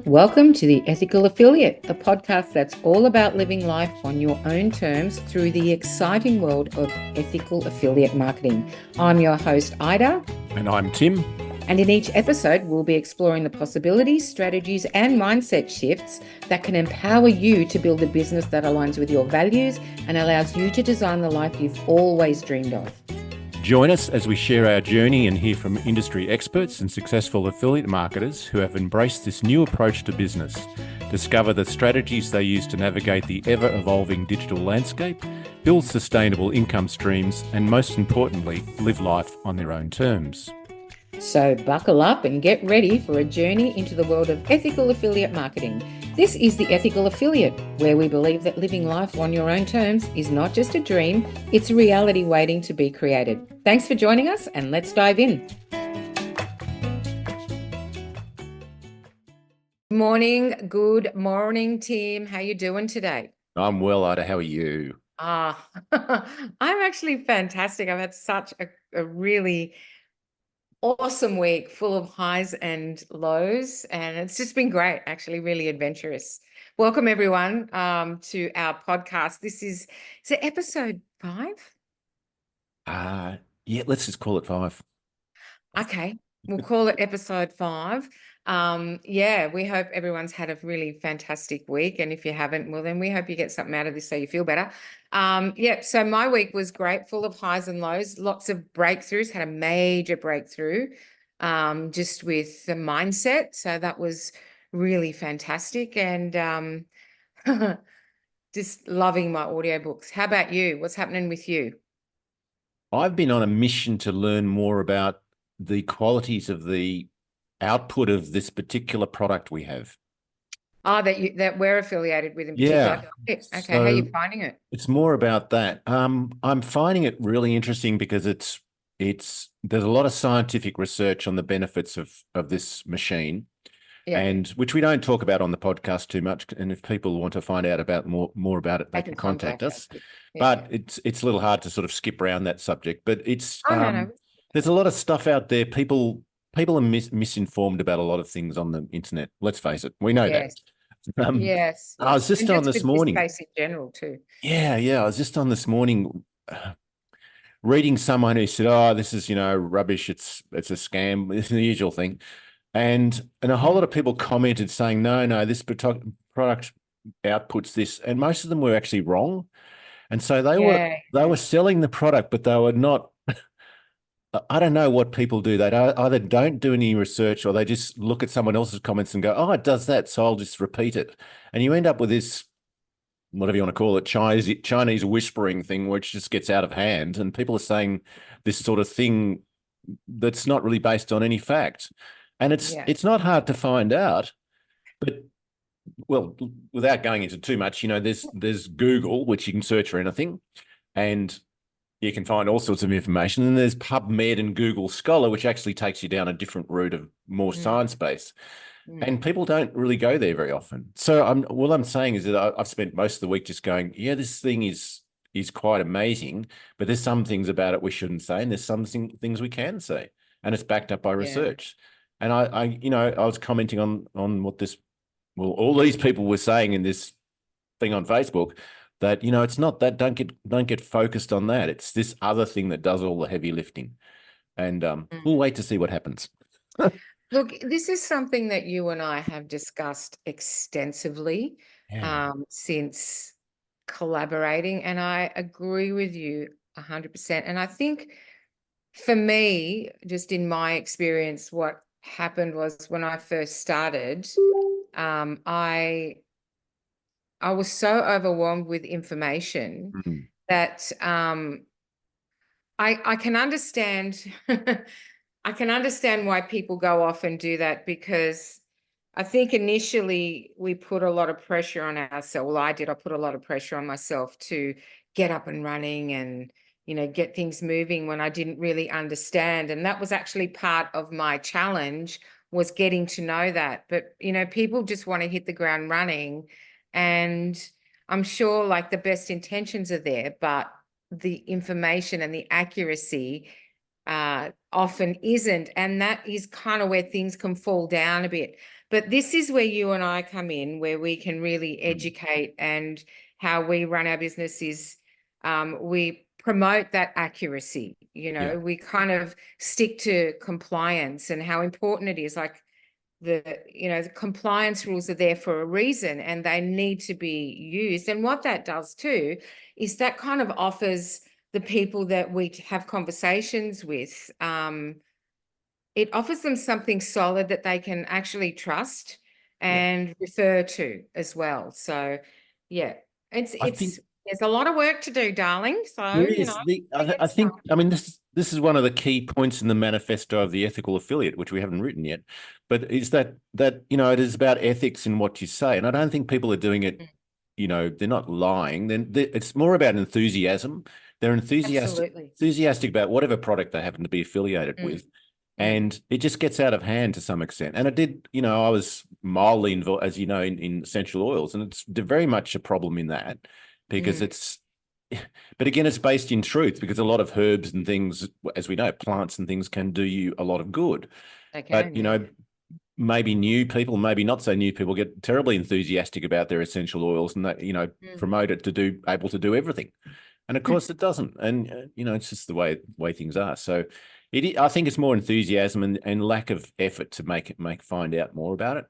Welcome to the Ethical Affiliate, the podcast that's all about living life on your own terms through the exciting world of ethical affiliate marketing. I'm your host, Ida. And I'm Tim. And in each episode, we'll be exploring the possibilities, strategies, and mindset shifts that can empower you to build a business that aligns with your values and allows you to design the life you've always dreamed of. Join us as we share our journey and hear from industry experts and successful affiliate marketers who have embraced this new approach to business. Discover the strategies they use to navigate the ever-evolving digital landscape, build sustainable income streams, and most importantly, live life on their own terms. So buckle up and get ready for a journey into the world of ethical affiliate marketing. This is the Ethical Affiliate, where we believe that living life on your own terms is not just a dream, it's a reality waiting to be created. Thanks for joining us, and let's dive in. Good morning, Tim. How you doing today? I'm well, Ida. How are you? I'm actually fantastic. I've had such a really awesome week full of highs and lows, and it's just been great, actually, really adventurous. Welcome everyone to our podcast. This is it episode 5? Yeah, let's just call it 5. Okay, we'll call it episode 5. We hope everyone's had a really fantastic week, and if you haven't, well, then we hope you get something out of this so you feel better. So my week was great, full of highs and lows, lots of breakthroughs, had a major breakthrough just with the mindset, so that was really fantastic, and just loving my audiobooks. How about you? What's happening with you? I've been on a mission to learn more about the qualities of the output of this particular product we have. That we're affiliated with in particular. Yeah. Okay, how are you finding it? It's more about that. I'm finding it really interesting because there's a lot of scientific research on the benefits of this machine. Yeah. And which we don't talk about on the podcast too much. And if people want to find out about more about it, they can contact us. Yeah. But it's a little hard to sort of skip around that subject. But it's No. there's a lot of stuff out there. People are misinformed about a lot of things on the internet. Let's face it, we know that. Yes. I was just on this morning. Space in general too. Yeah. I was just on this morning. Reading someone who said, "Oh, this is rubbish. It's a scam." It's the usual thing. And a whole lot of people commented saying, no, this product outputs this. And most of them were actually wrong. And so they were selling the product, but they were not, I don't know what people do. They either don't do any research or they just look at someone else's comments and go, oh, it does that, so I'll just repeat it. And you end up with this, whatever you want to call it, Chinese whispering thing, which just gets out of hand. And people are saying this sort of thing that's not really based on any fact. And it's not hard to find out, but well, without going into too much, there's Google, which you can search for anything, and you can find all sorts of information. And there's PubMed and Google Scholar, which actually takes you down a different route of more science-based. And people don't really go there very often. So what I'm saying is that I've spent most of the week just going, yeah, this thing is quite amazing, but there's some things about it we shouldn't say, and there's some things we can say, and it's backed up by research. And I was commenting on what all these people were saying in this thing on Facebook, that it's not that, don't get focused on that. It's this other thing that does all the heavy lifting, and we'll wait to see what happens. Look, this is something that you and I have discussed extensively since collaborating, and I agree with you 100%. And I think for me, just in my experience, what happened was when I first started, I was so overwhelmed with information that I can understand I can understand why people go off and do that, because I think initially we put a lot of pressure on ourselves. Well, I put a lot of pressure on myself to get up and running and get things moving when I didn't really understand. And that was actually part of my challenge, was getting to know that. But, people just want to hit the ground running, and I'm sure like the best intentions are there, but the information and the accuracy often isn't. And that is kind of where things can fall down a bit. But this is where you and I come in, where we can really educate, and how we run our business is we promote that accuracy. Yeah. We kind of stick to compliance and how important it is. Like the compliance rules are there for a reason, and they need to be used. And what that does too is that kind of offers the people that we have conversations with, it offers them something solid that they can actually trust Yeah. and refer to as well. So yeah, I think it's there's a lot of work to do, darling. So, there is I think, I mean, this is one of the key points in the manifesto of the ethical affiliate, which we haven't written yet, but is that it is about ethics in what you say. And I don't think people are doing it, they're not lying. Then it's more about enthusiasm. They're Absolutely. enthusiastic about whatever product they happen to be affiliated Mm, with. mm, And it just gets out of hand to some extent. And it did, I was mildly involved, as you know, in essential oils, and it's very much a problem in that, because mm. but again, it's based in truth, because a lot of herbs and things, as we know, plants and things can do you a lot of good. They But, can, yeah. maybe new people, maybe not so new people, get terribly enthusiastic about their essential oils, and that, Mm. promote it able to do everything. And of course it doesn't. And, it's just the way things are. So I think it's more enthusiasm and lack of effort to find out more about it.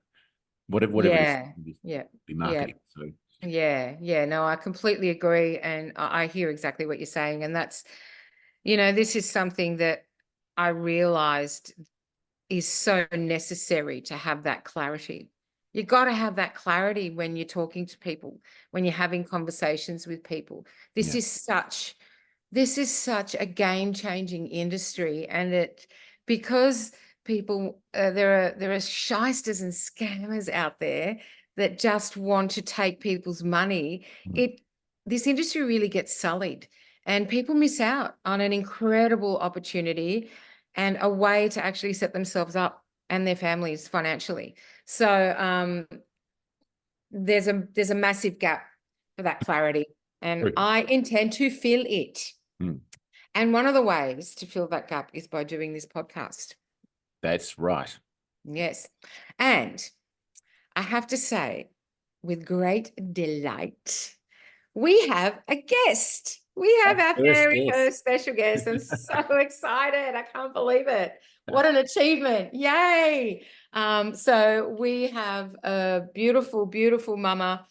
Whatever it is, Yeah, yeah, be yeah. marketing. So Yeah. No, I completely agree. And I hear exactly what you're saying. And this is something that I realized is so necessary to have that clarity. You got to have that clarity when you're talking to people, when you're having conversations with people. This yeah, is such this is such a game-changing industry, and because people there are shysters and scammers out there that just want to take people's money. it this industry really gets sullied, and people miss out on an incredible opportunity and a way to actually set themselves up and their families financially. So there's a massive gap for that clarity, and True. I intend to fill it. Mm, And one of the ways to fill that gap is by doing this podcast. that's right. Yes. And I have to say, with great delight, we have a guest. We have Our our first very guest. first special guest. I'm so excited. I can't believe it. What an achievement. Yay. So we have a beautiful, beautiful mama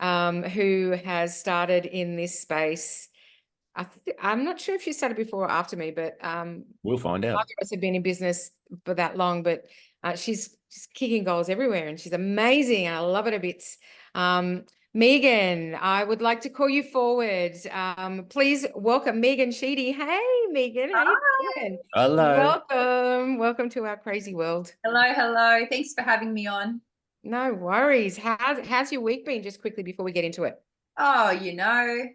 who has started in this space. I'm not sure if she started before or after me, but We'll find neither out. of us have been in business for that long. But she's just kicking goals everywhere, and she's amazing, and I love it a bit. Megan, I would like to call you forward. Please welcome Megan Sheedy. Hey, Megan, how you Hi. doing? Hello. Welcome to our crazy world. Hello. Thanks for having me on. No worries. How's your week been? Just quickly before we get into it. Oh,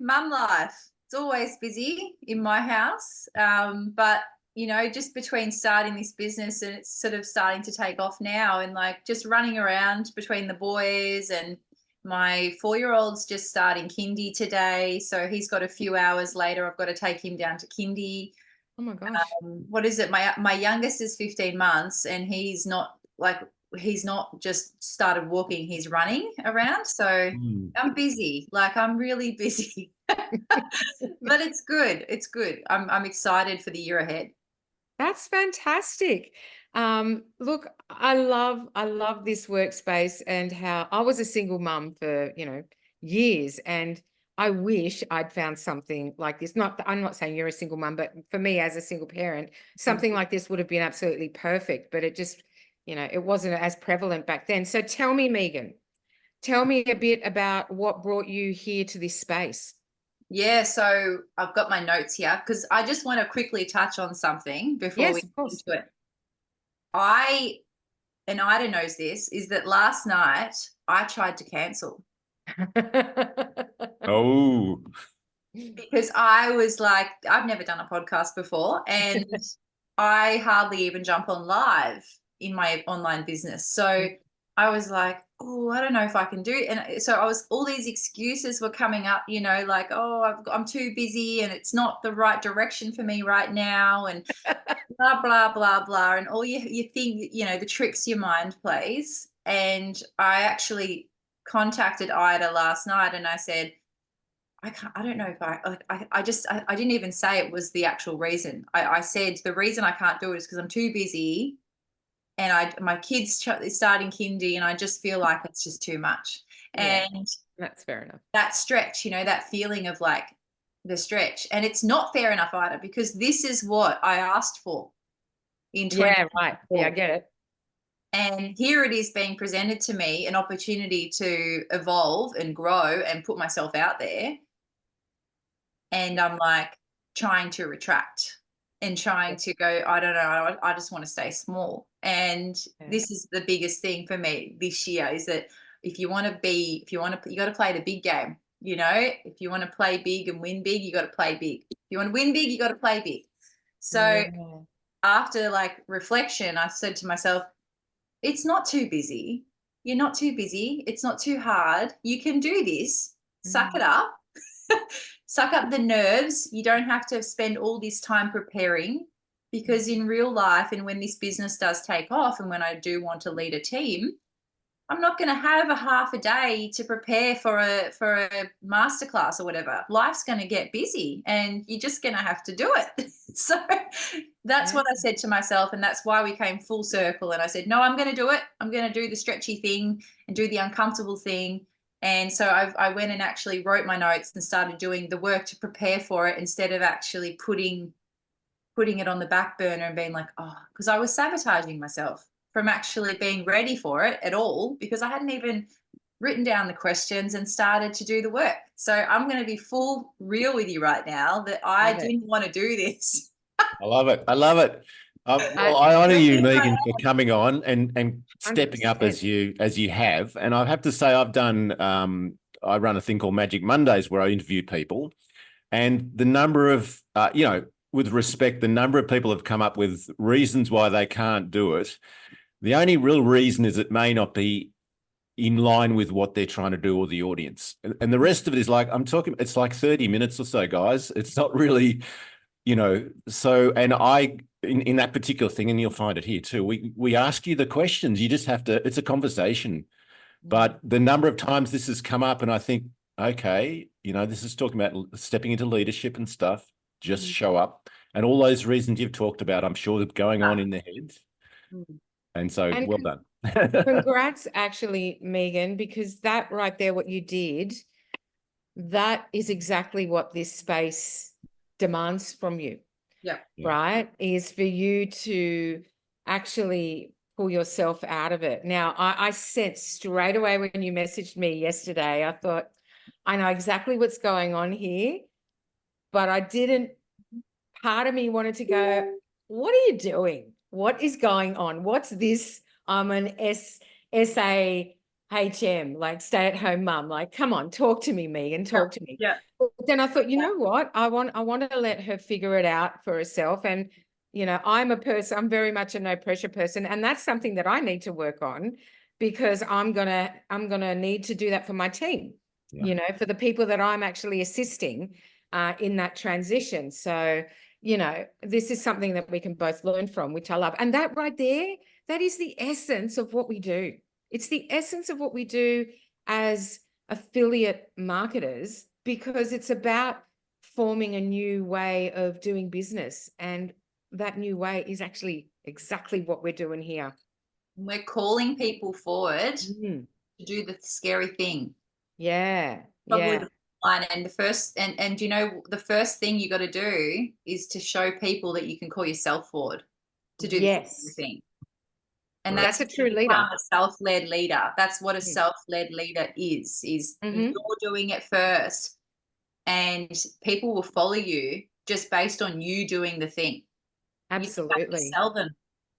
mum life. It's always busy in my house. But just between starting this business and it's sort of starting to take off now, and like just running around between the boys, and my 4-year-old's just starting kindy today. So he's got a few hours later. I've got to take him down to kindy. Oh my gosh. What is it? My youngest is 15 months, and he's not just started walking, he's running around. So Mm. I'm busy. Like, I'm really busy. But it's good. It's good. I'm excited for the year ahead. That's fantastic. Look, I love this workspace, and how I was a single mum for, years, and I wish I'd found something like this. I'm not saying you're a single mum, but for me as a single parent, something like this would have been absolutely perfect, but it just, it wasn't as prevalent back then. So tell me, Megan, tell me a bit about what brought you here to this space. Yeah, so I've got my notes here because I just want to quickly touch on something before we Yes, of get course. into it. And Ida knows this, is that last night I tried to cancel Oh, because I was like, I've never done a podcast before, and I hardly even jump on live in my online business. So I was like, oh, I don't know if I can do it. And so all these excuses were coming up, like, oh, I'm too busy and it's not the right direction for me right now, and blah, blah, blah, blah. And all you think, the tricks your mind plays. And I actually contacted Ida last night and I said, I don't know if I didn't even say it was the actual reason. I said the reason I can't do it is because I'm too busy and my kids starting kindy and I just feel like it's just too much. Yeah. And That's fair enough. that stretch, that feeling of like the stretch. And it's not fair enough either, because this is what I asked for in Yeah, right. Yeah, I 2024. get it. And here it is being presented to me, an opportunity to evolve and grow and put myself out there. And I'm like trying to retract and trying to go, I don't know, I just want to stay small. And this is the biggest thing for me this year, is that you got to play the big game. If you want to play big and win big, you got to play big. If you want to win big, you got to play big. So after like reflection, I said to myself, it's not too busy. You're not too busy. It's not too hard. You can do this. Suck it up. Suck up the nerves. You don't have to spend all this time preparing, because in real life, and when this business does take off and when I do want to lead a team, I'm not going to have a half a day to prepare for a masterclass or whatever. Life's going to get busy and you're just going to have to do it. So that's what I said to myself. And that's why we came full circle. And I said, no, I'm going to do it. I'm going to do the stretchy thing and do the uncomfortable thing. And so I went and actually wrote my notes and started doing the work to prepare for it, instead of actually putting it on the back burner and being like, oh, because I was sabotaging myself from actually being ready for it at all, because I hadn't even written down the questions and started to do the work. So I'm going to be full real with you right now that I didn't want to do this. I love it. I love it. Well, I honor you, Megan, for coming on and stepping up as you have. And I have to say, I've done. I run a thing called Magic Mondays where I interview people, and the number of with respect, the number of people have come up with reasons why they can't do it. The only real reason is it may not be in line with what they're trying to do or the audience. And the rest of it is like, it's like 30 minutes or so, guys. It's not really, so, and in that particular thing, and you'll find it here too, we ask you the questions. You just have to, it's a conversation. But the number of times this has come up, and I think, okay, this is talking about stepping into leadership and stuff, just show up. And all those reasons you've talked about, I'm sure, that going on in their heads. And so, well done. Congrats, actually, Megan, because that right there, what you did, that is exactly what this space demands from you. Yeah. Right? Is for you to actually pull yourself out of it. Now, I sensed straight away when you messaged me yesterday, I thought, I know exactly what's going on here, but I didn't. Part of me wanted to go, what are you doing? What is going on? What's this? I'm an SAHM, like stay-at-home mum. Like, come on, talk to me, Megan, talk to me. Yeah. But then I thought, you know what? I want to let her figure it out for herself. And, I'm very much a no pressure person. And that's something that I need to work on, because I'm gonna need to do that for my team, for the people that I'm actually assisting in that transition. So, this is something that we can both learn from, which I love. And that right there, that is the essence of what we do. It's the essence of what we do as affiliate marketers, because it's about forming a new way of doing business. And that new way is actually exactly what we're doing here. We're calling people forward to do the scary thing. Yeah. Probably yeah. the line. And the first the first thing you got to do is to show people that you can call yourself forward to do the thing. And that's a true leader. A self-led leader. That's what a self-led leader is you're doing it first, and people will follow you just based on you doing the thing. Absolutely. You have to sell them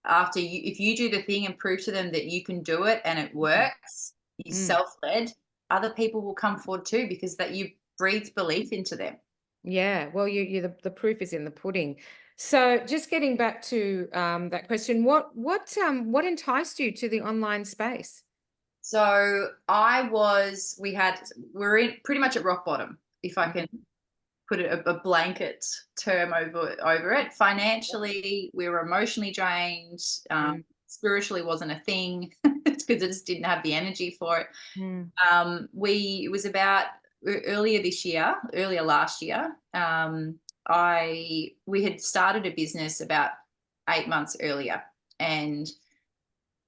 after you. If you do the thing and prove to them that you can do it and it works, you're self-led, other people will come forward too, because that you breathed belief into them. Yeah, well, the proof is in the pudding. So just getting back to that question, what enticed you to the online space? So we're in pretty much at rock bottom, if I can put a blanket term over it. Financially, we were emotionally drained. Spiritually wasn't a thing, because I just didn't have the energy for it. Mm. It was about earlier last year. We had started a business about 8 months earlier, and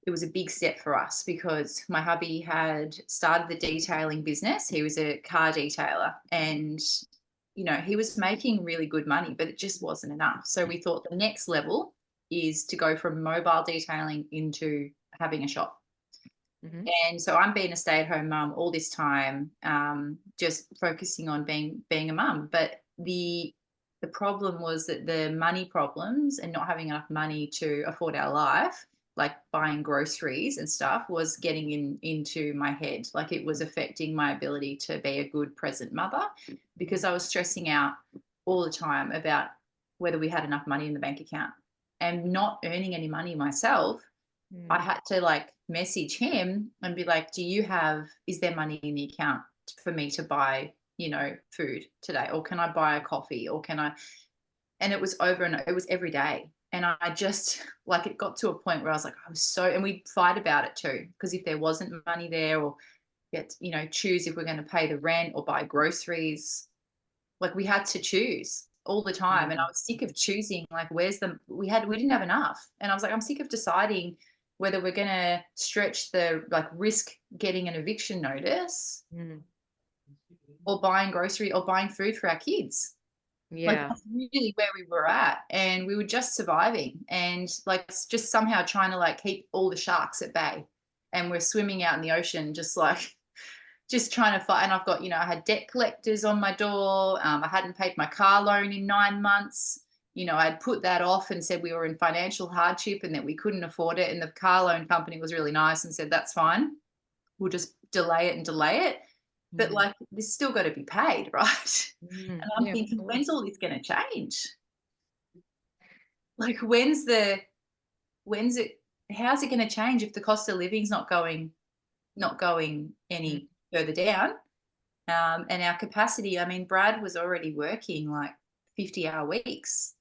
it was a big step for us because my hubby had started the detailing business. He was a car detailer, and he was making really good money, but it just wasn't enough. So we thought the next level is to go from mobile detailing into having a shop. Mhm. And so I'm being a stay-at-home mum all this time, just focusing on being a mum. But the problem was that the money problems and not having enough money to afford our life, like buying groceries and stuff, was getting into my head. Like, it was affecting my ability to be a good present mother, because I was stressing out all the time about whether we had enough money in the bank account, and not earning any money myself. I had to like message him and be like, is there money in the account for me to buy, food today? Or can I buy a coffee? Or can I? And it was it was every day. And I just, like, it got to a point where I was like, and we'd fight about it too. Because if there wasn't money there, or choose if we're going to pay the rent or buy groceries, like, we had to choose all the time. And I was sick of choosing, like, we didn't have enough. And I was like, I'm sick of deciding whether we're going to stretch risk getting an eviction notice, or buying grocery or buying food for our kids. Like, Yeah. that's really where we were at. And we were just surviving, and like just somehow trying to like keep all the sharks at bay. And we're swimming out in the ocean, just trying to fight. And I've got, I had debt collectors on my door. I hadn't paid my car loan in 9 months. I'd put that off and said we were in financial hardship and that we couldn't afford it. And the car loan company was really nice and said, that's fine, we'll just delay it. But like, this still got to be paid, right? And I'm thinking, when's all this going to change? Like, how's it going to change if the cost of living's not going any further down? And our capacity, I mean, Brad was already working like 50-hour weeks.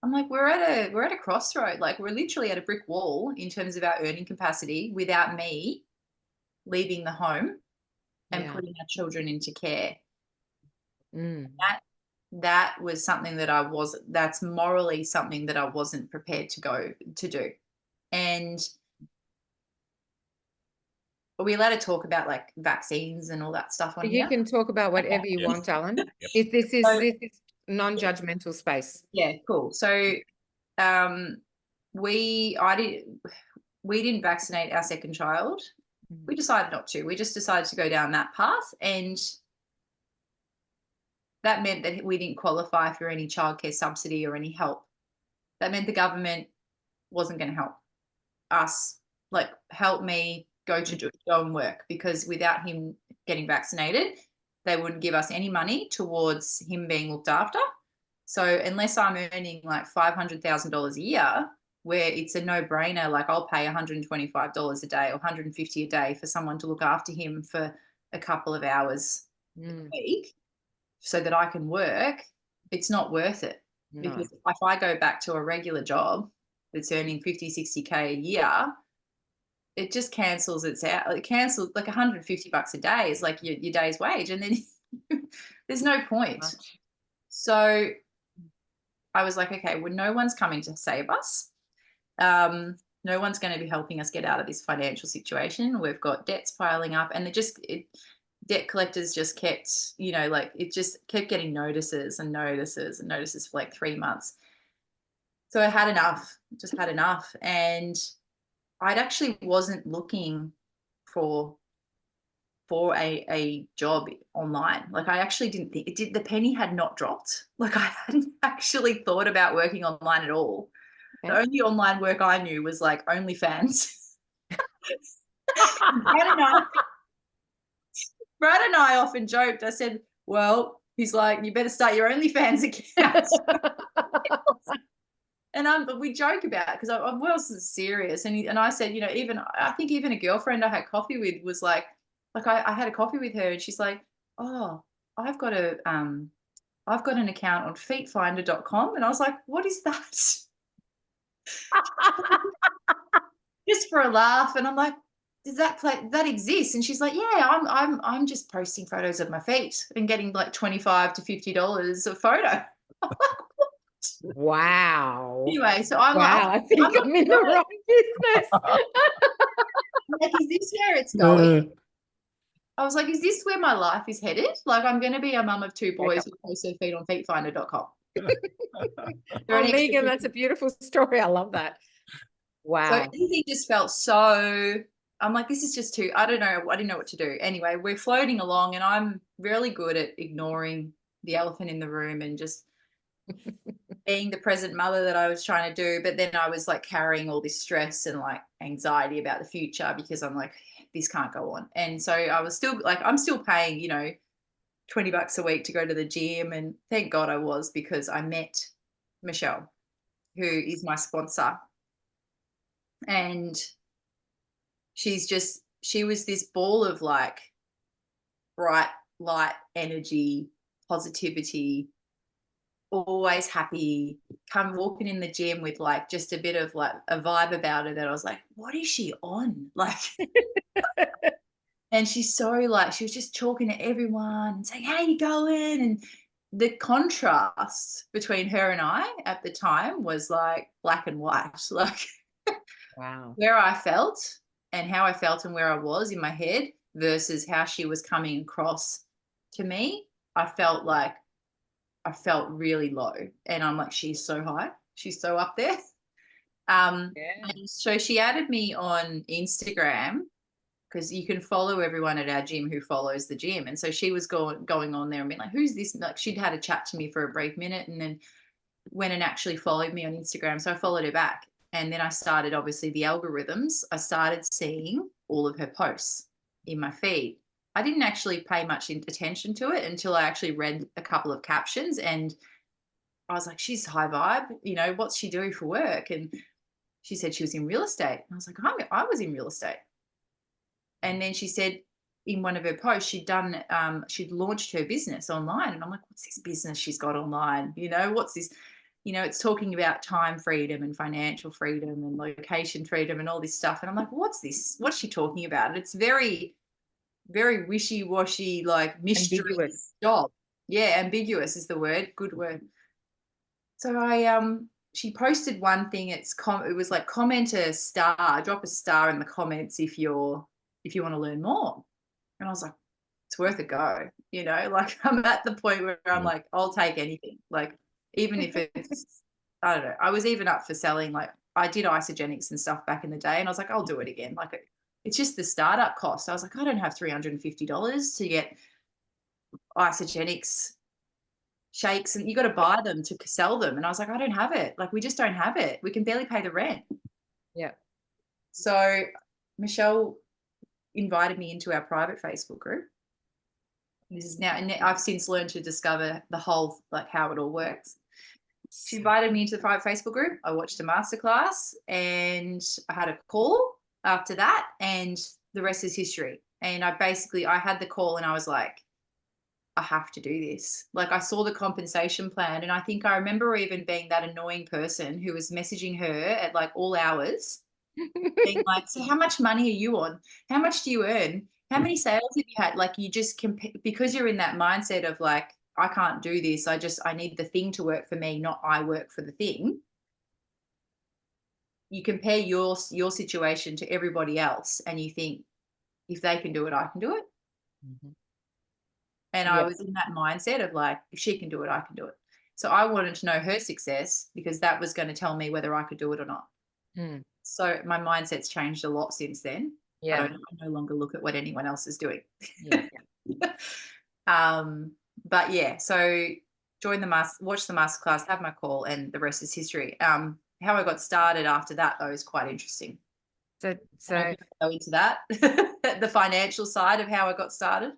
I'm like, we're at a crossroad. Like, we're literally at a brick wall in terms of our earning capacity without me leaving the home and putting our children into care. That was something that's morally something that I wasn't prepared to do. And are we allowed to talk about like vaccines and all that stuff on You here? can talk about whatever you want, Alan. This is non-judgmental space. Yeah, cool. So we didn't vaccinate our second child. We decided not to. We just decided to go down that path, and that meant that we didn't qualify for any childcare subsidy or any help. That meant the government wasn't going to help us, like help me go and work, because without him getting vaccinated, they wouldn't give us any money towards him being looked after. So unless I'm earning like $500,000 a year, where it's a no-brainer, like I'll pay $125 a day or $150 a day for someone to look after him for a couple of hours a week so that I can work, it's not worth it. No. Because if I go back to a regular job that's earning 50, 60K a year, it just cancels its out. It cancels like $150 a day is like your day's wage. And then there's no point. So I was like, okay, well, no one's coming to save us. No one's going to be helping us get out of this financial situation. We've got debts piling up, and debt collectors just kept, it just kept getting notices and notices and notices for like 3 months. So I had enough, just had enough. And I'd actually wasn't looking for a job online. Like, I actually didn't think the penny had not dropped. Like, I hadn't actually thought about working online at all. Okay. The only online work I knew was like OnlyFans. Brad and I often joked. I said, well, he's like, you better start your OnlyFans account. But we joke about it because I was serious. And I said, I think even a girlfriend I had coffee with was like I had a coffee with her, and she's like, oh, I've got an account on feetfinder.com. And I was like, what is that? Just for a laugh. And I'm like, does that exist? And she's like, yeah, I'm just posting photos of my feet and getting like $25 to $50 a photo. Wow. Anyway, so I'm Wow, I like, think I'm in the wrong business. like, is this where it's going? I was like, is this where my life is headed? Like, I'm going to be a mum of two boys who post her feet on feetfinder.com. Oh, Megan, that's a beautiful story. I love that. Wow. So everything just felt so, I'm like, this is just too, I don't know. I didn't know what to do. Anyway, we're floating along and I'm really good at ignoring the elephant in the room and just being the present mother that I was trying to do. But then I was like carrying all this stress and like anxiety about the future because I'm like, this can't go on. And so I was still like, I'm still paying, you know, $20 a week to go to the gym. And thank God I was, because I met Michelle, who is my sponsor. And she was this ball of like bright light energy, positivity, always happy, come walking in the gym with like just a bit of like a vibe about her that I was like, what is she on? Like, and she's so like, she was just talking to everyone and saying, how you going? And the contrast between her and I at the time was like black and white. Like, Wow. where I felt and how I felt and where I was in my head versus how she was coming across to me, I felt really low. And I'm like, she's so high. She's so up there. And so she added me on Instagram because you can follow everyone at our gym who follows the gym. And so she was going on there and being like, who's this? Like, she'd had a chat to me for a brief minute and then went and actually followed me on Instagram. So I followed her back. And then I started, obviously, the algorithms. I started seeing all of her posts in my feed. I didn't actually pay much attention to it until I actually read a couple of captions. And I was like, she's high vibe. You know, what's she doing for work? And she said she was in real estate. And I was like, I was in real estate. And then she said in one of her posts, she'd launched her business online. And I'm like, what's this business she's got online? You know, what's this? You know, it's talking about time freedom and financial freedom and location freedom and all this stuff. And I'm like, what's this? What's she talking about? And it's very, very wishy-washy, like mystery Ambiguous. job. Yeah, ambiguous is the word. Good word. So she posted one thing. It was like, comment a star, drop a star in the comments if you want to learn more. And I was like, it's worth a go. You know, like I'm at the point where I'm like, I'll take anything. Like, even if it's, I don't know. I was even up for selling, like I did isogenics and stuff back in the day. And I was like, I'll do it again. Like, it's just the startup cost. I was like, I don't have $350 to get isogenics shakes and you got to buy them to sell them. And I was like, I don't have it. Like, we just don't have it. We can barely pay the rent. Yeah. So Michelle invited me into our private Facebook group. This is now, and I've since learned to discover the whole, like how it all works. She invited me into the private Facebook group. I watched a masterclass and I had a call after that, and the rest is history. And I had the call and I was like, I have to do this. Like, I saw the compensation plan and I think I remember even being that annoying person who was messaging her at like all hours being like, so how much money are you on? How much do you earn? How many sales have you had? Like, you just compare, because you're in that mindset of like, I can't do this. I need the thing to work for me, not I work for the thing. You compare your situation to everybody else and you think, if they can do it, I can do it. Mm-hmm. And I was in that mindset of like, if she can do it, I can do it. So I wanted to know her success because that was going to tell me whether I could do it or not. Mm. So my mindset's changed a lot since then. Yeah. I no longer look at what anyone else is doing. Yeah. But yeah, so watch the masterclass, have my call, and the rest is history. How I got started after that, though, is quite interesting. So go into that, the financial side of how I got started.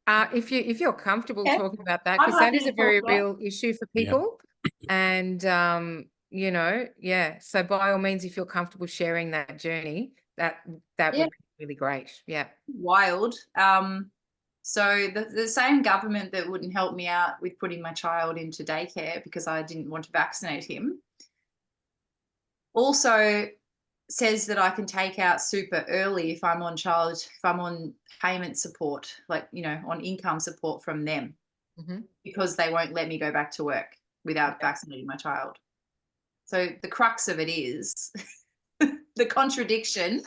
if you're comfortable talking about that, I'm because that happy is to a very talk about it. real issue for people. And you know, so by all means, if you're comfortable sharing that journey, that would be really great. Yeah. Wild. So the same government that wouldn't help me out with putting my child into daycare because I didn't want to vaccinate him, also says that I can take out super early if I'm on payment support, like, you know, on income support from them, Mhm. because they won't let me go back to work without vaccinating my child. So the crux of it is the contradiction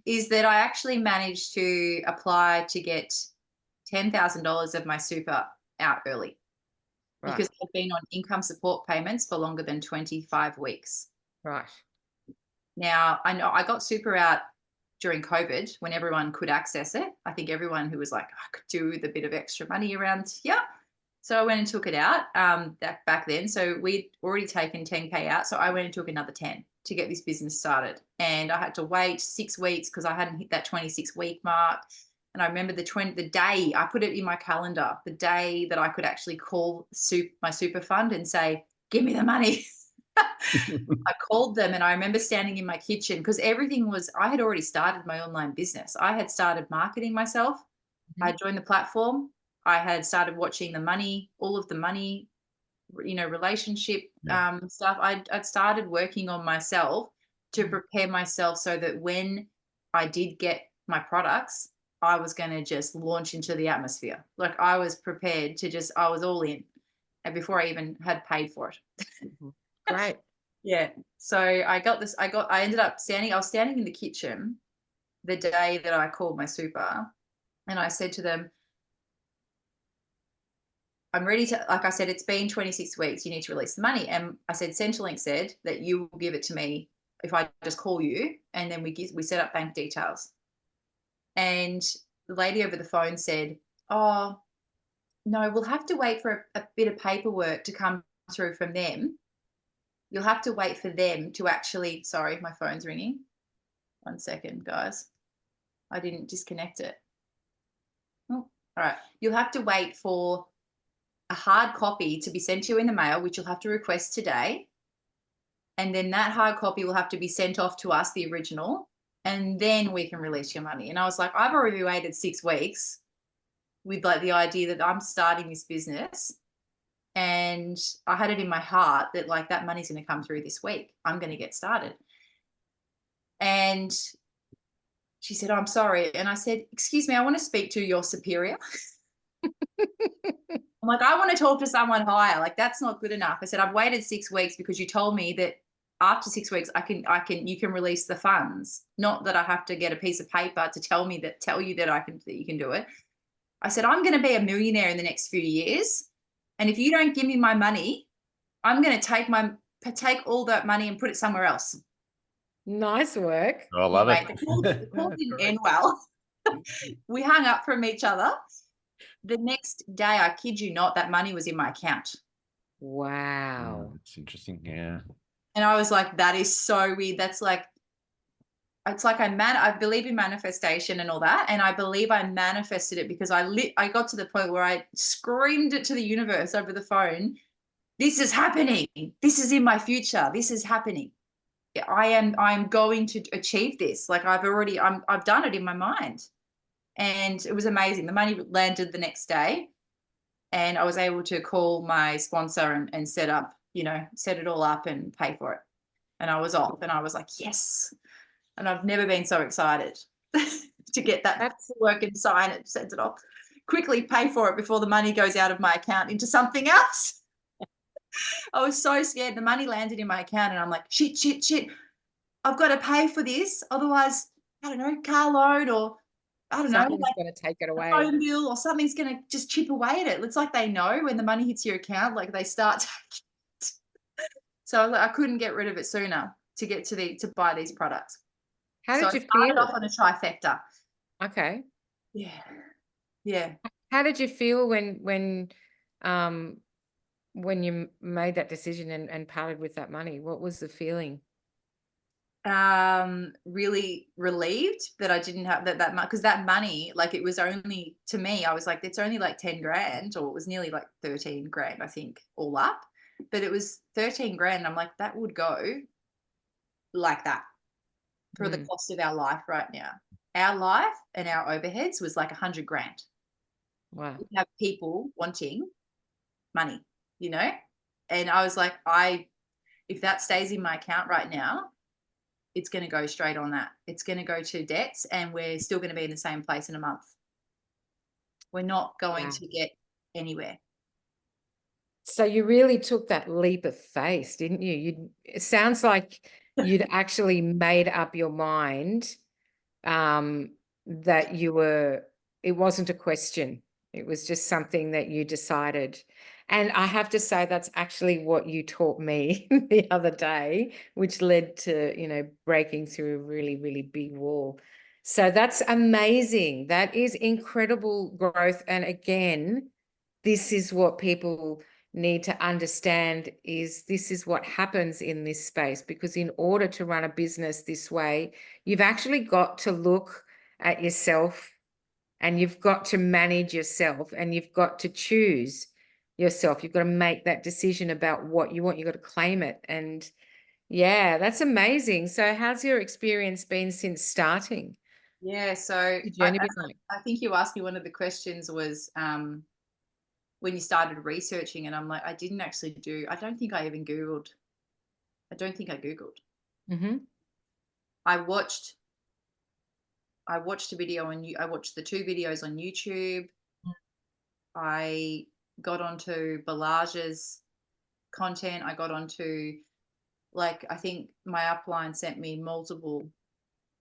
is that I actually managed to apply to get $10,000 of my super out early Right. because I've been on income support payments for longer than 25 weeks. Right. Now, I know I got super out during COVID when everyone could access it. I think everyone who was like, I could do with a bit of extra money around here. So I went and took it out back then. So we'd already taken 10K out. So I went and took another 10 to get this business started. And I had to wait 6 weeks because I hadn't hit that 26-week mark. And I remember the day, I put it in my calendar, the day that I could actually call my super fund and say, give me the money. I called them and I remember standing in my kitchen because I had already started my online business. I had started marketing myself. I joined the platform. I had started watching all of the money, you know, relationship stuff. I'd started working on myself to prepare myself so that when I did get my products, I was going to just launch into the atmosphere. Like I was prepared to I was all in, and before I even had paid for it. Great. Yeah. So I was standing in the kitchen the day that I called my super, and I said to them, I'm ready to, like I said, it's been 26 weeks. You need to release the money. And I said, Centrelink said that you will give it to me if I just call you. And then we set up bank details. And the lady over the phone said, oh, no, we'll have to wait for a bit of paperwork to come through from them. You'll have to wait for them to actually, sorry, my phone's ringing. 1 second, guys. I didn't disconnect it. Oh, all right. You'll have to wait for a hard copy to be sent to you in the mail, which you'll have to request today. And then that hard copy will have to be sent off to us, the original, and then we can release your money. And I was like, I've already waited 6 weeks with like the idea that I'm starting this business. And I had it in my heart that like that money's going to come through this week. I'm going to get started. And she said, oh, I'm sorry. And I said, excuse me, I want to speak to your superior. I'm like, I want to talk to someone higher. Like, that's not good enough. I said, I've waited 6 weeks because you told me that after 6 weeks, you can release the funds. Not that I have to get a piece of paper to tell you that you can do it. I said, I'm going to be a millionaire in the next few years. And if you don't give me my money, I'm going to take all that money and put it somewhere else. Nice work. I love Anyway, it. the call didn't end well. We hung up from each other. The next day, I kid you not, that money was in my account. Wow. It's interesting. Yeah. And I was like, that is so weird. That's like, it's like I believe in manifestation and all that. And I believe I manifested it because I got to the point where I screamed it to the universe over the phone. This is happening. This is in my future. This is happening. I'm going to achieve this. Like I've done it in my mind. And it was amazing. The money landed the next day and I was able to call my sponsor and set it all up and pay for it. And I was off and I was like, yes. And I've never been so excited to get that work and sign it, send it off, quickly pay for it before the money goes out of my account into something else. I was so scared. The money landed in my account and I'm like, shit. I've got to pay for this. Otherwise, I don't know, car loan or I don't know, Something's going to take it away. phone bill or something's going to just chip away at it. It's like they know when the money hits your account, like they start taking it. So I couldn't get rid of it sooner to get to buy these products. How did you I started feel? off on a trifecta. Okay. Yeah. How did you feel when you made that decision and parted with that money? What was the feeling? Really relieved that I didn't have that much, because that money, like it was only, to me, I was like, it's only like 10 grand, or it was nearly like 13 grand, I think, all up. But it was 13 grand. I'm like, that would go like that for the cost of our life right now. Our life and our overheads was like 100 grand. Wow. We have people wanting money, and I was like, if that stays in my account right now, it's going to go straight on that. It's going to go to debts, and we're still going to be in the same place in a month. We're not going Wow. to get anywhere. So you really took that leap of faith, didn't you? It sounds like you'd actually made up your mind that it wasn't a question. It was just something that you decided. And I have to say, that's actually what you taught me the other day, which led to, breaking through a really, really big wall. So that's amazing. That is incredible growth. And again, this is what people need to understand, is this is what happens in this space, because in order to run a business this way, you've actually got to look at yourself, and you've got to manage yourself, and you've got to choose yourself. You've got to make that decision about what you want. You've got to claim it. And yeah, that's amazing. So how's your experience been since starting? Yeah, so Your journey been like? I think you asked me, one of the questions was when you started researching, and I'm like, I don't think I even Googled. I don't think I Googled. Mm-hmm. I watched a video I watched the 2 videos on YouTube. I got onto Balage's content. I got onto, like, I think my upline sent me multiple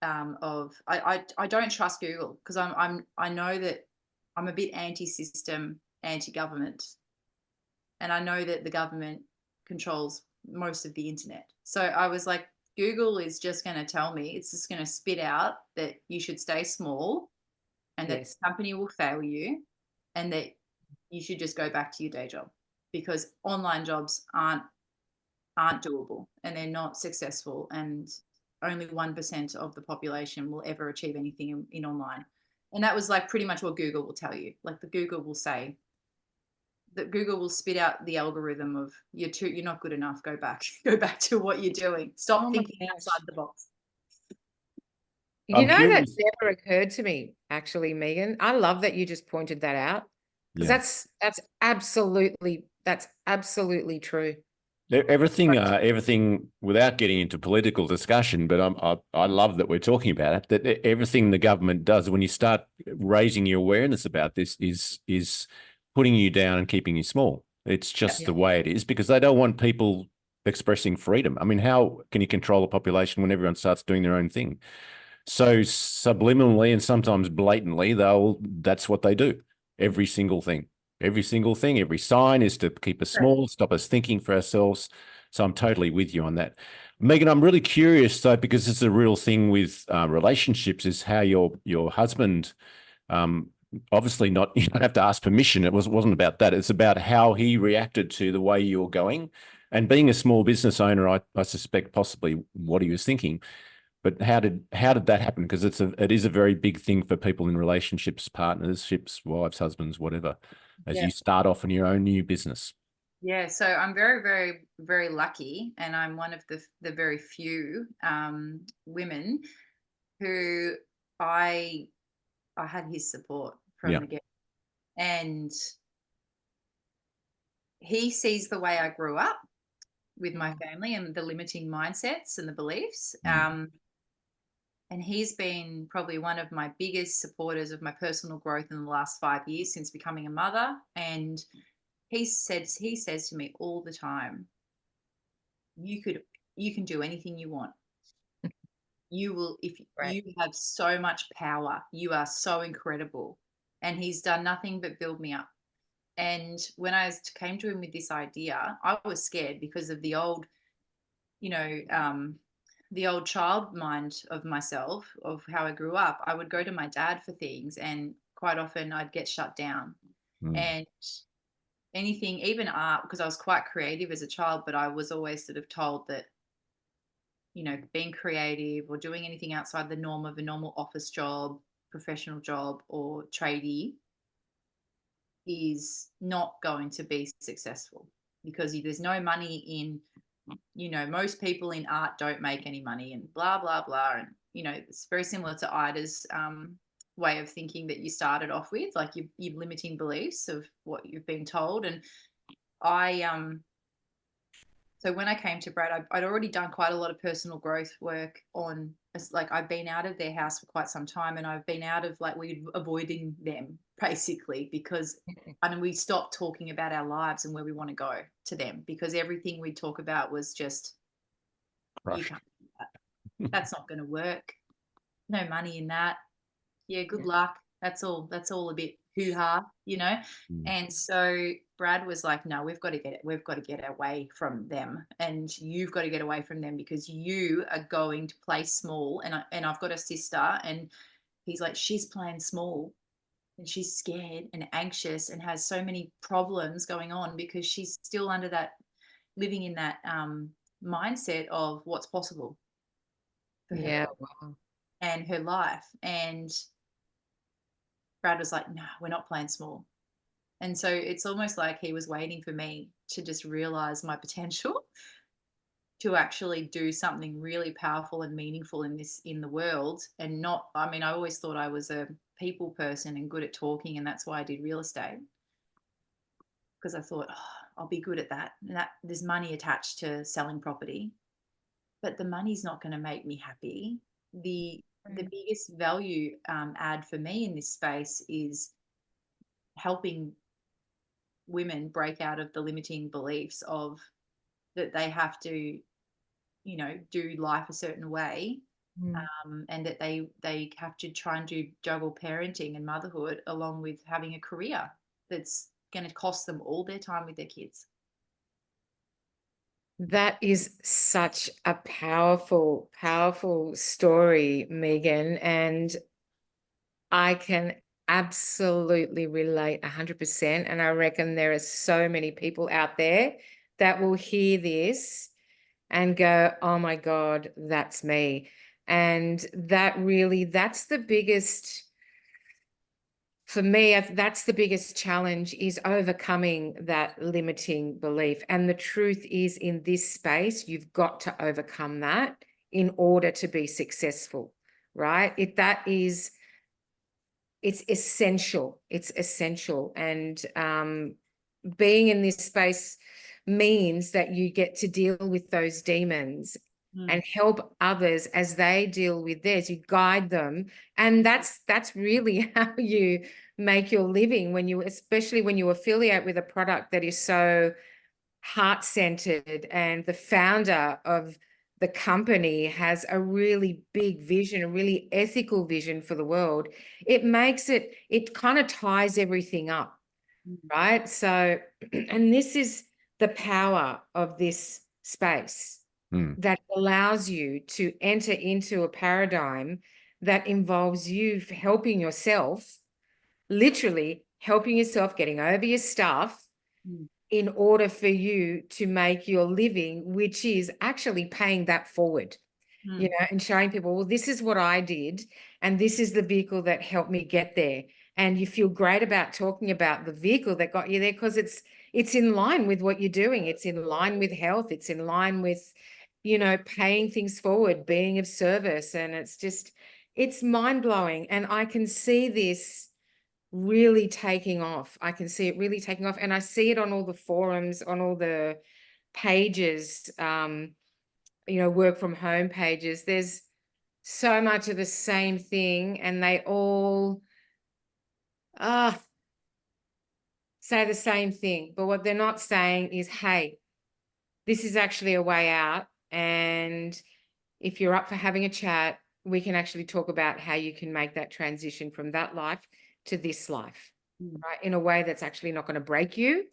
I don't trust Google, because I know that I'm a bit anti-system, anti-government, and I know that the government controls most of the internet. So I was like, Google is just going to tell me, it's just going to spit out that you should stay small, and that Yes. the company will fail you, and that you should just go back to your day job, because online jobs aren't doable, and they're not successful, and only 1% of the population will ever achieve anything in online. And that was like pretty much what Google will tell you. Like, the Google will say that Google will spit out the algorithm of, you're not good enough, go back to what you're doing. Stop Oh my thinking gosh. outside the box. I'm That curious. never occurred to me, actually, Megan. I love that you just pointed that out, because Yeah. that's absolutely true. Everything, without getting into political discussion, but I love that we're talking about it, that everything the government does when you start raising your awareness about this is putting you down and keeping you small. It's just Yeah. the way it is, because they don't want people expressing freedom. I mean, how can you control a population when everyone starts doing their own thing? So subliminally and sometimes blatantly, that's what they do. Every single thing, every sign is to keep us small, stop us thinking for ourselves. So I'm totally with you on that. Megan, I'm really curious though, because it's a real thing with relationships, is how your husband, obviously not, you don't have to ask permission. It wasn't about that. It's about how he reacted to the way you're going. And being a small business owner, I suspect possibly what he was thinking. But how did that happen? Because it is a very big thing for people in relationships, partnerships, wives, husbands, whatever, as Yeah. you start off in your own new business. Yeah, so I'm very, very, very lucky, and I'm one of the very few women who I had his support from Yeah. the get, and he sees the way I grew up with my family and the limiting mindsets and the beliefs. And he's been probably one of my biggest supporters of my personal growth in the last 5 years since becoming a mother. And he says to me all the time, you can do anything you want. You will, if Right. you have so much power, you are so incredible. And he's done nothing but build me up. And when I came to him with this idea, I was scared because of the old, the old child mind of myself, of how I grew up. I would go to my dad for things, and quite often I'd get shut down. And anything, even art, because I was quite creative as a child, but I was always sort of told that, being creative or doing anything outside the norm of a normal office job, professional job, or tradie is not going to be successful, because there's no money in, most people in art don't make any money, and blah, blah, blah. And, it's very similar to Ida's way of thinking that you started off with, like you're limiting beliefs of what you've been told. And I, So when I came to Brad, I'd already done quite a lot of personal growth work on, like, I've been out of their house for quite some time, and I've been out of, like, we're avoiding them basically because, I mean, we stopped talking about our lives and where we want to go to them, because everything we talk about was just, you Crushed. can't do that. That's not going to work. No money in that. Yeah, good Yeah. luck. That's all a bit hoo-ha, you know. Mm. And so Brad was like, no, we've got to get away from them, and you've got to get away from them because you are going to play small. And I've got a sister, and he's like, she's playing small and she's scared and anxious and has so many problems going on because she's still under that, living in that mindset of what's possible for her Yeah. Wow. and her life. And Brad was like, no, we're not playing small. And so it's almost like he was waiting for me to just realize my potential to actually do something really powerful and meaningful in the world. And not, I mean, I always thought I was a people person and good at talking, and that's why I did real estate, because I thought, oh, I'll be good at that. And that there's money attached to selling property, but the money's not going to make me happy. The biggest value add for me in this space is helping women break out of the limiting beliefs of that they have to, you know, do life a certain way, and that they have to try and juggle parenting and motherhood along with having a career that's going to cost them all their time with their kids. That is such a powerful, powerful story, Megan. And I can absolutely relate 100%. And I reckon there are so many people out there that will hear this and go, oh my God, that's me. And that's the biggest, for me, that's the biggest challenge, is overcoming that limiting belief. And the truth is, in this space, you've got to overcome that in order to be successful, right? It's essential. It's essential. And being in this space means that you get to deal with those demons and help others as they deal with theirs. You guide them. And that's really how you make your living, especially when you affiliate with a product that is so heart-centered, and the founder of the company has a really big vision, a really ethical vision for the world. It kind of ties everything up, right? So, and this is the power of this space that allows you to enter into a paradigm that involves you helping yourself, literally helping yourself, getting over your stuff in order for you to make your living, which is actually paying that forward, you know, and showing people, well, this is what I did, and this is the vehicle that helped me get there. And you feel great about talking about the vehicle that got you there because it's in line with what you're doing. It's in line with health. It's in line with, you know, paying things forward, being of service. And it's mind-blowing. And I can see this really taking off. I can see it really taking off. And I see it on all the forums, on all the pages, you know, work from home pages. There's so much of the same thing, and they all say the same thing. But what they're not saying is, hey, this is actually a way out. And if you're up for having a chat, we can actually talk about how you can make that transition from that life to this life, right? In a way that's actually not going to break you,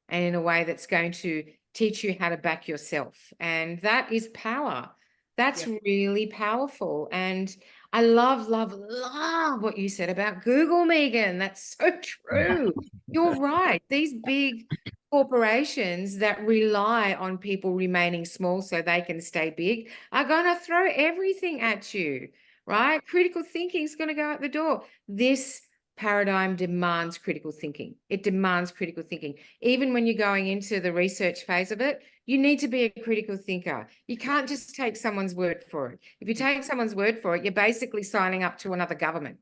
and in a way that's going to teach you how to back yourself. And that is power. That's really powerful. And I love, love, love what you said about Google, Megan. That's so true. You're right. These big corporations that rely on people remaining small so they can stay big are going to throw everything at you, right? Critical thinking is going to go out the door. This paradigm demands critical thinking. It demands critical thinking. Even when you're going into the research phase of it, you need to be a critical thinker. You can't just take someone's word for it. If you take someone's word for it, you're basically signing up to another government,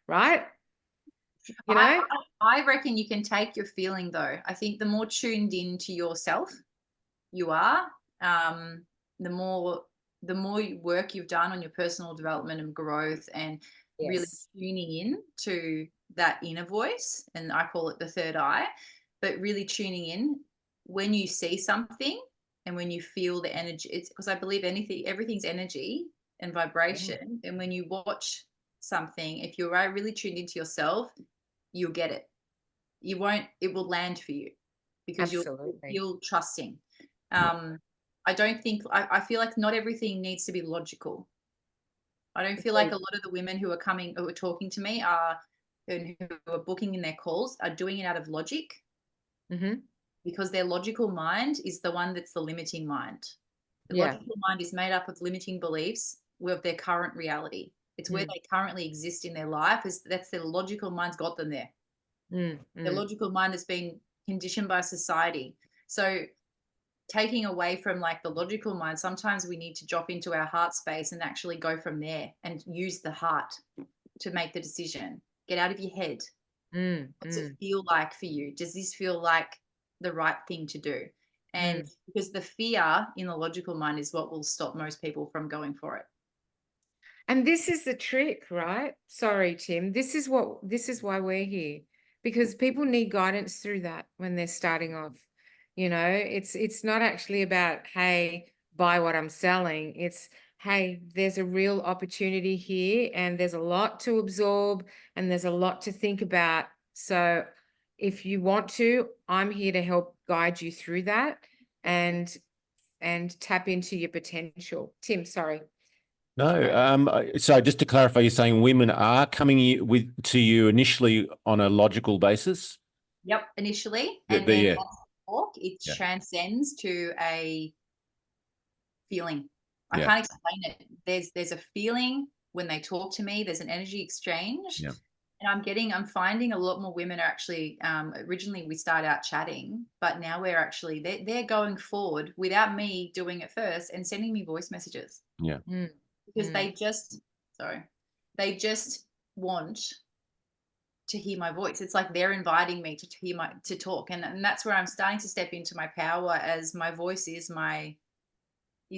right? You know? I reckon you can take your feeling, though. I think the more tuned in to yourself, you are, the more work you've done on your personal development and growth, and really Yes. tuning in to that inner voice, and I call it the third eye, but really tuning in when you see something and when you feel the energy. It's because I believe everything's energy and vibration. And when you watch something, if you're really tuned into yourself, you'll get it. It will land for you because you'll Absolutely. feel trusting. I feel like not everything needs to be logical. I don't feel like a lot of the women who are talking to me and who are booking in their calls are doing it out of logic, because their logical mind is the one that's the limiting mind. The logical mind is made up of limiting beliefs of their current reality. It's where they currently exist in their life. That's their logical mind's got them there. Their logical mind has been conditioned by society. So taking away from like the logical mind, sometimes we need to drop into our heart space and actually go from there and use the heart to make the decision. Get out of your head. What's it feel like for you? Does this feel like the right thing to do? And because the fear in the logical mind is what will stop most people from going for it. And this is the trick, right? Sorry, Tim. This is why we're here, because people need guidance through that when they're starting off. You know, it's not actually about, hey, buy what I'm selling. It's, hey, there's a real opportunity here and there's a lot to absorb and there's a lot to think about. So if you want to, I'm here to help guide you through that and tap into your potential. Tim, sorry. No, so just to clarify, you're saying women are coming to you initially on a logical basis? Yep, initially. Yeah, And then yeah. as we talk, it transcends to a feeling. I can't explain it. There's a feeling when they talk to me, there's an energy exchange. Yeah. And I'm finding a lot more women are actually, originally we started out chatting, but now we're actually, they're going forward without me doing it first and sending me voice messages. Yeah. Because they just want to hear my voice. It's like they're inviting me to talk. And that's where I'm starting to step into my power, as my voice is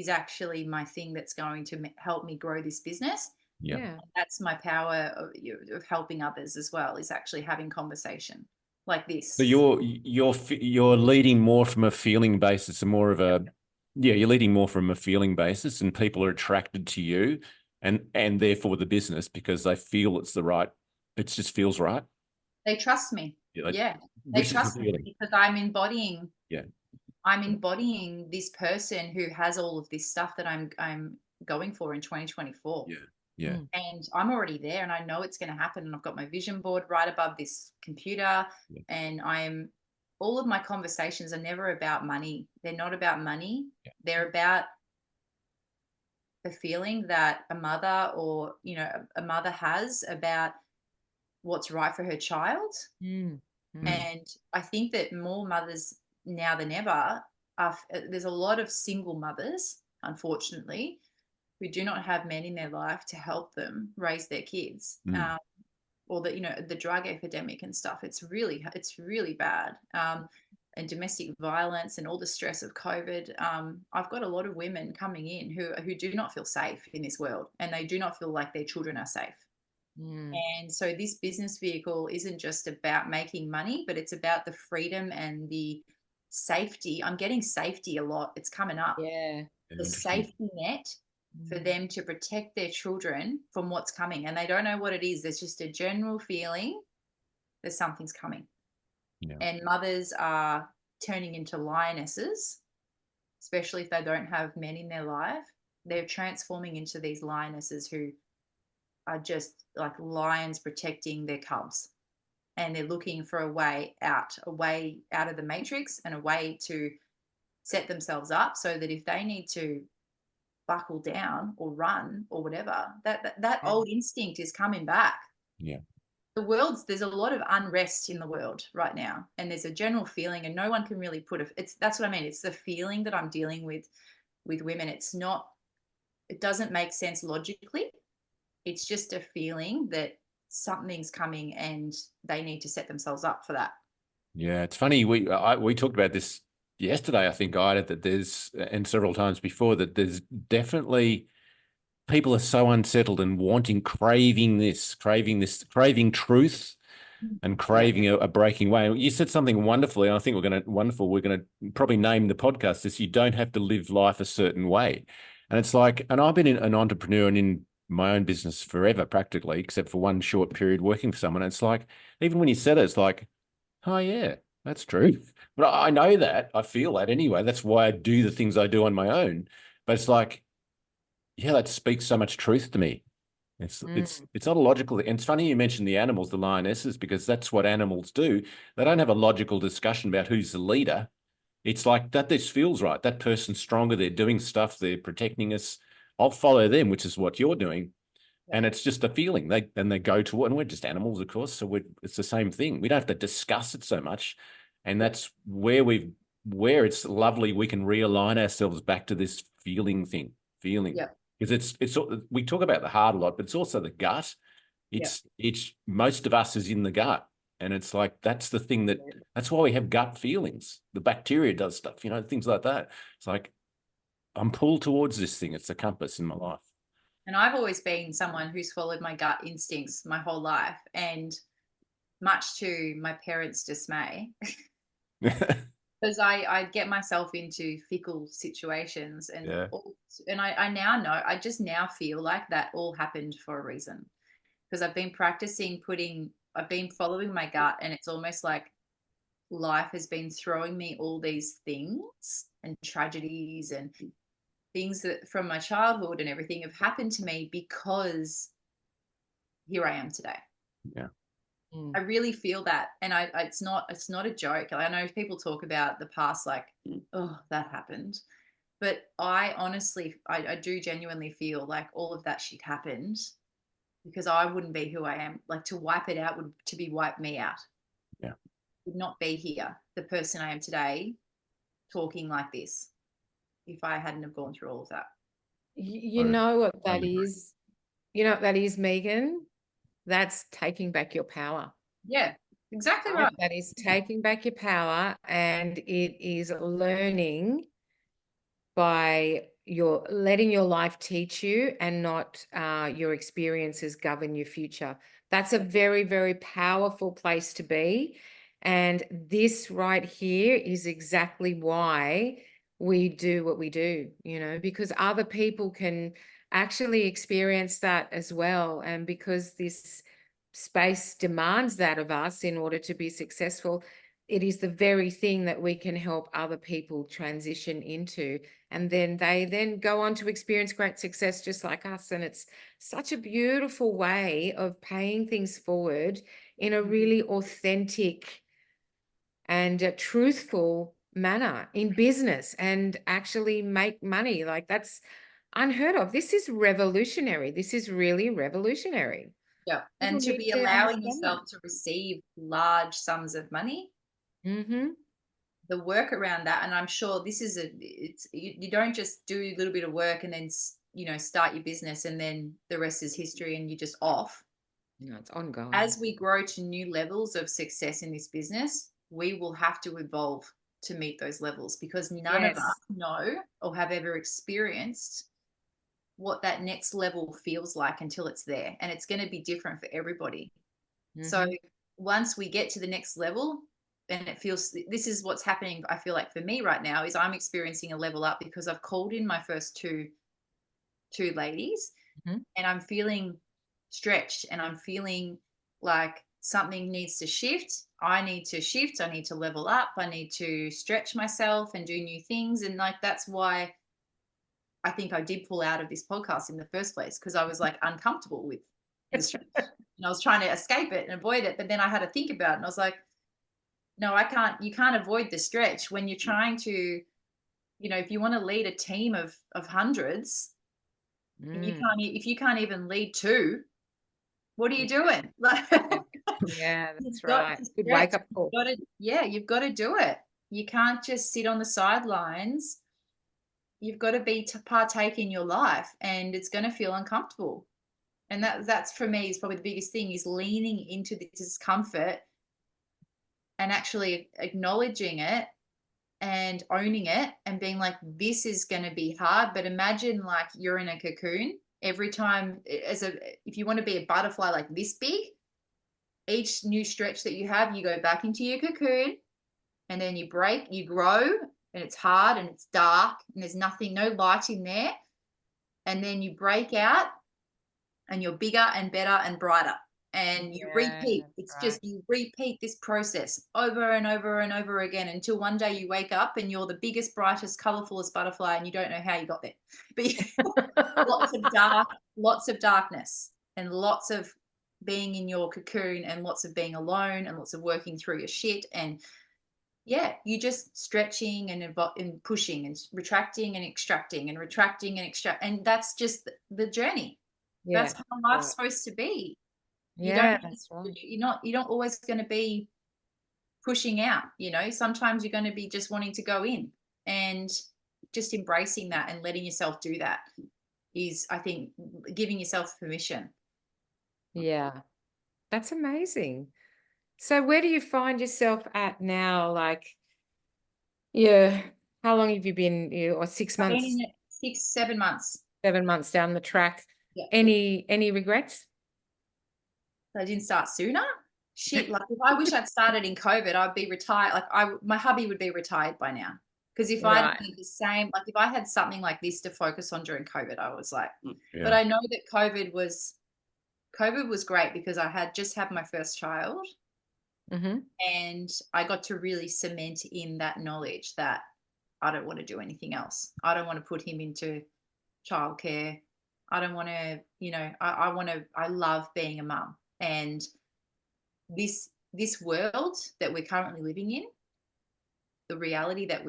actually my thing that's going to help me grow this business. Yeah. That's my power of helping others as well, is actually having conversation like this. So you're leading more from a feeling basis and more of you're leading more from a feeling basis, and people are attracted to you and therefore the business because they feel it just feels right. They trust me. They trust me because I'm embodying this person who has all of this stuff that I'm going for in 2024. Yeah. And I'm already there and I know it's going to happen. And I've got my vision board right above this computer, and all of my conversations are never about money. They're not about money. They're about the feeling that a mother a mother has about what's right for her child. And I think that more mothers now than ever there's a lot of single mothers, unfortunately, who do not have men in their life to help them raise their kids. Or the drug epidemic and stuff. It's really bad. And domestic violence and all the stress of COVID. I've got a lot of women coming in who do not feel safe in this world, and they do not feel like their children are safe. And so this business vehicle isn't just about making money, but it's about the freedom and the safety. I'm getting safety a lot. It's coming up. The safety net for them to protect their children from what's coming. And they don't know what it is. There's just a general feeling that something's coming. And mothers are turning into lionesses, especially if they don't have men in their life. They're transforming into these lionesses who are just like lions protecting their cubs. And they're looking for a way out of the matrix, and a way to set themselves up so that if they need to buckle down or run or whatever, that old instinct is coming back. There's a lot of unrest in the world right now, and there's a general feeling, and no one can really that's what I mean. It's the feeling that I'm dealing with women. It doesn't make sense logically. It's just a feeling that something's coming and they need to set themselves up for that. Yeah, it's funny. We talked about this yesterday, I think I added that there's, and several times before, that there's definitely people are so unsettled and craving truth and craving a breaking away. You said something wonderfully, and I think we're going to probably name the podcast this: you don't have to live life a certain way. And it's like, and I've been an entrepreneur and in my own business forever, practically, except for one short period working for someone. It's like, even when you said it, it's like, oh yeah, that's true. But I know that, I feel that anyway. That's why I do the things I do on my own. But it's like, yeah, that speaks so much truth to me. It's not a logical. And it's funny you mentioned the animals, the lionesses, because that's what animals do. They don't have a logical discussion about who's the leader. It's like that. This feels right. That person's stronger. They're doing stuff. They're protecting us. I'll follow them, which is what you're doing. And it's just a feeling. They go to it, and we're just animals, of course. So it's the same thing. We don't have to discuss it so much, and that's where it's lovely. We can realign ourselves back to this feeling. Yeah. Because we talk about the heart a lot, but it's also the gut. It's most of us is in the gut, and it's like that's the thing that's why we have gut feelings. The bacteria does stuff, things like that. It's like I'm pulled towards this thing. It's a compass in my life. And I've always been someone who's followed my gut instincts my whole life, and much to my parents' dismay, because I get myself into fickle situations, and Yeah. I now know, I just now feel like that all happened for a reason, because I've been I've been following my gut, and it's almost like life has been throwing me all these things and tragedies and things that from my childhood and everything have happened to me because here I am today. Yeah. I really feel that. And it's not a joke. I know people talk about the past like, oh, that happened. But I honestly, I do genuinely feel like all of that shit happened because I wouldn't be who I am. Like to wipe it out to be wipe me out. Yeah. Would not be here, the person I am today, talking like this, if I hadn't have gone through all of that. You know what that is? You know what that is, Megan? That's taking back your power. Yeah, exactly right. That is taking back your power, and it is learning by letting your life teach you and not your experiences govern your future. That's a very, very powerful place to be. And this right here is exactly why we do what we do, because other people can actually experience that as well. And because this space demands that of us in order to be successful, it is the very thing that we can help other people transition into. And then they then go on to experience great success just like us. And it's such a beautiful way of paying things forward in a really authentic and truthful manner in business and actually make money. Like that's unheard of. This is revolutionary. This is really revolutionary. Yeah. People And to need be to allowing understand yourself to receive large sums of money, Mm-hmm. the work around that. And I'm sure this is you don't just do a little bit of work and then, start your business and then the rest is history and you're just off. No, it's ongoing. As we grow to new levels of success in this business, we will have to evolve to meet those levels because none of us know or have ever experienced what that next level feels like until it's there. And it's going to be different for everybody. So once we get to the next level, and it feels, this is what's happening, I feel like for me right now, is I'm experiencing a level up because I've called in my first two ladies and I'm feeling stretched and I'm feeling like something needs to shift. I need to shift. I need to level up. I need to stretch myself and do new things. And like, that's why I think I did pull out of this podcast in the first place, because I was like uncomfortable with the stretch and I was trying to escape it and avoid it. But then I had to think about it and I was like, no, you can't avoid the stretch when you're trying to, if you want to lead a team of hundreds, and if you can't even lead two, what are you doing? Like, yeah, that's right. Good wake up call. You've got to do it. You can't just sit on the sidelines. You've got to partake in your life, and it's going to feel uncomfortable. And that's for me is probably the biggest thing, is leaning into the discomfort and actually acknowledging it and owning it and being like, this is going to be hard. But imagine like you're in a cocoon every time if you want to be a butterfly like this big, each new stretch that you have, you go back into your cocoon and then you break, you grow, and it's hard and it's dark and there's nothing, no light in there. And then you break out and you're bigger and better and brighter. And you repeat. It's right. just, you repeat this process over and over and over again until one day you wake up and you're the biggest, brightest, colorfulest butterfly and you don't know how you got there. But lots of darkness and lots of being in your cocoon and lots of being alone and lots of working through your shit. And yeah, you just stretching and pushing and retracting and extracting and retracting and extract. And that's just the journey. Yeah, That's how life's supposed to be. yeah, that's right. You're not always going to be pushing out, you know. Sometimes you're going to be just wanting to go in, and just embracing that and letting yourself do that is, I think, giving yourself permission. Yeah, that's amazing. So where do you find yourself at now? Like, yeah, how long have you been, or 6 I've months, been in it 7 months. 7 months down the track? Yeah. Any regrets? I didn't start sooner. Shit, like if I wish I'd started in COVID, I'd be retired. Like my hubby would be retired by now. Because if I'd Right. had the same, like if I had something like this to focus on during COVID, I was like, Yeah. but I know that COVID was great because I had just had my first child, Mm-hmm. and I got to really cement in that knowledge that I don't want to do anything else. I don't want to put him into childcare. I don't want to, you know, I love being a mum. And this world that we're currently living in, the reality that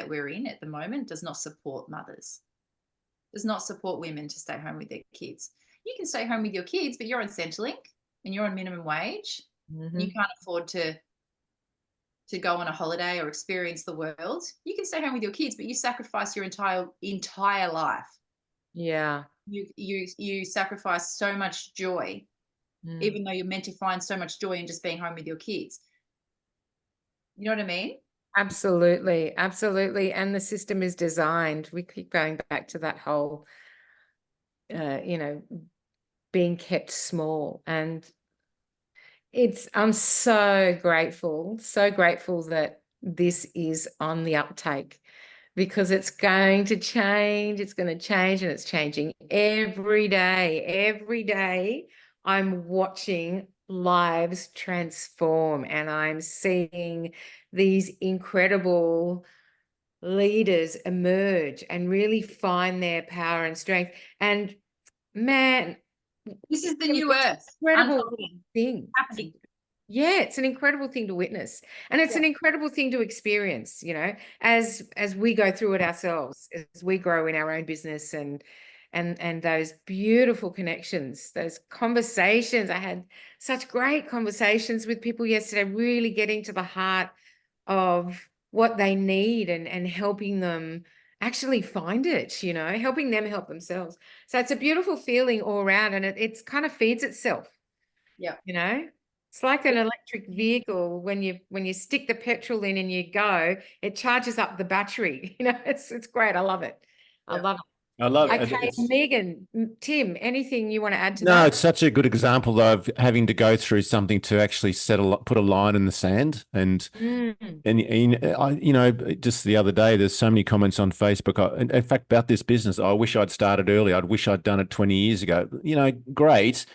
we're in at the moment, does not support mothers, does not support women to stay home with their kids. You can stay home with your kids, but you're on Centrelink and you're on minimum wage. Mm-hmm. You can't afford to go on a holiday or experience the world. You can stay home with your kids, but you sacrifice your entire life. Yeah. You sacrifice so much joy, even though you're meant to find so much joy in just being home with your kids. You know what I mean? Absolutely. Absolutely. And the system is designed. We keep going back to that whole, being kept small. And I'm so grateful that this is on the uptake, because it's going to change. It's going to change, and it's changing every day. Every day I'm watching lives transform, and I'm seeing these incredible leaders emerge and really find their power and strength. And man, This is the new it's earth. an incredible Unfolding, thing. happening. Yeah, it's an incredible thing to witness, and it's Yeah. an incredible thing to experience, as we go through it ourselves, as we grow in our own business, and those beautiful connections, those conversations. I had such great conversations with people yesterday, really getting to the heart of what they need, and helping them actually find it, helping them help themselves. So it's a beautiful feeling all around, and it's kind of feeds itself. Yeah. It's like an electric vehicle. When you stick the petrol in and you go, it charges up the battery. It's great. I love it. I Yeah. love it. I love it. Okay, Megan, Tim, anything you want to add to No, that? it's such a good example of having to go through something to actually put a line in the sand. And just the other day, there's so many comments on Facebook. In fact, about this business, I wish I'd started early. I wish I'd done it 20 years ago. Great,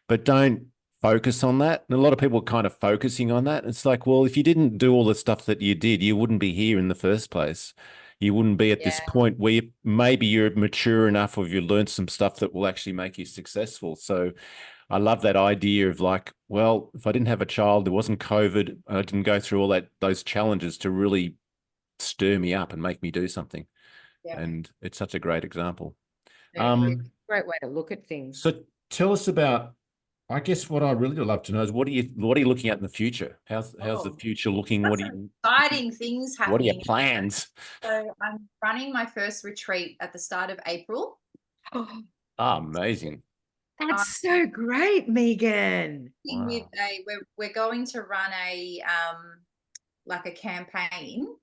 but don't focus on that. And a lot of people are kind of focusing on that. It's like, well, if you didn't do all the stuff that you did, you wouldn't be here in the first place. You wouldn't be at this point where maybe you're mature enough, or you've learned some stuff that will actually make you successful. So I love that idea of like, well, if I didn't have a child, there wasn't COVID, I didn't go through all those challenges to really stir me up and make me do something. Yeah. And it's such a great example. Great way to look at things. So tell us about, I guess what I really would love to know is what are you looking at in the future? How's the future looking? Exciting things happening. What are your plans? So I'm running my first retreat at the start of April. Oh, amazing. That's so great, Megan. We're going to run a campaign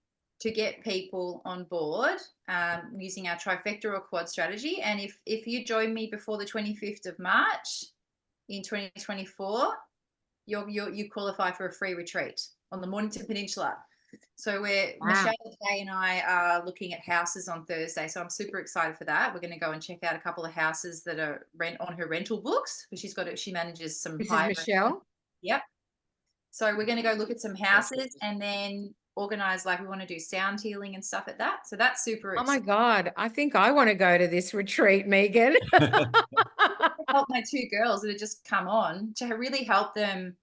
to get people on board using our trifecta or quad strategy. And if you join me before the 25th of March in 2024, you qualify for a free retreat on the Mornington Peninsula. So Michelle Day and I are looking at houses on Thursday. So I'm super excited for that. We're going to go and check out a couple of houses that are on her rental books, because she manages some This is Michelle. Yep. So we're going to go look at some houses and then organize, like we want to do sound healing and stuff at that. So that's super Oh my exciting. God. I think I want to go to this retreat, Megan. Help my two girls that have just come on to really help them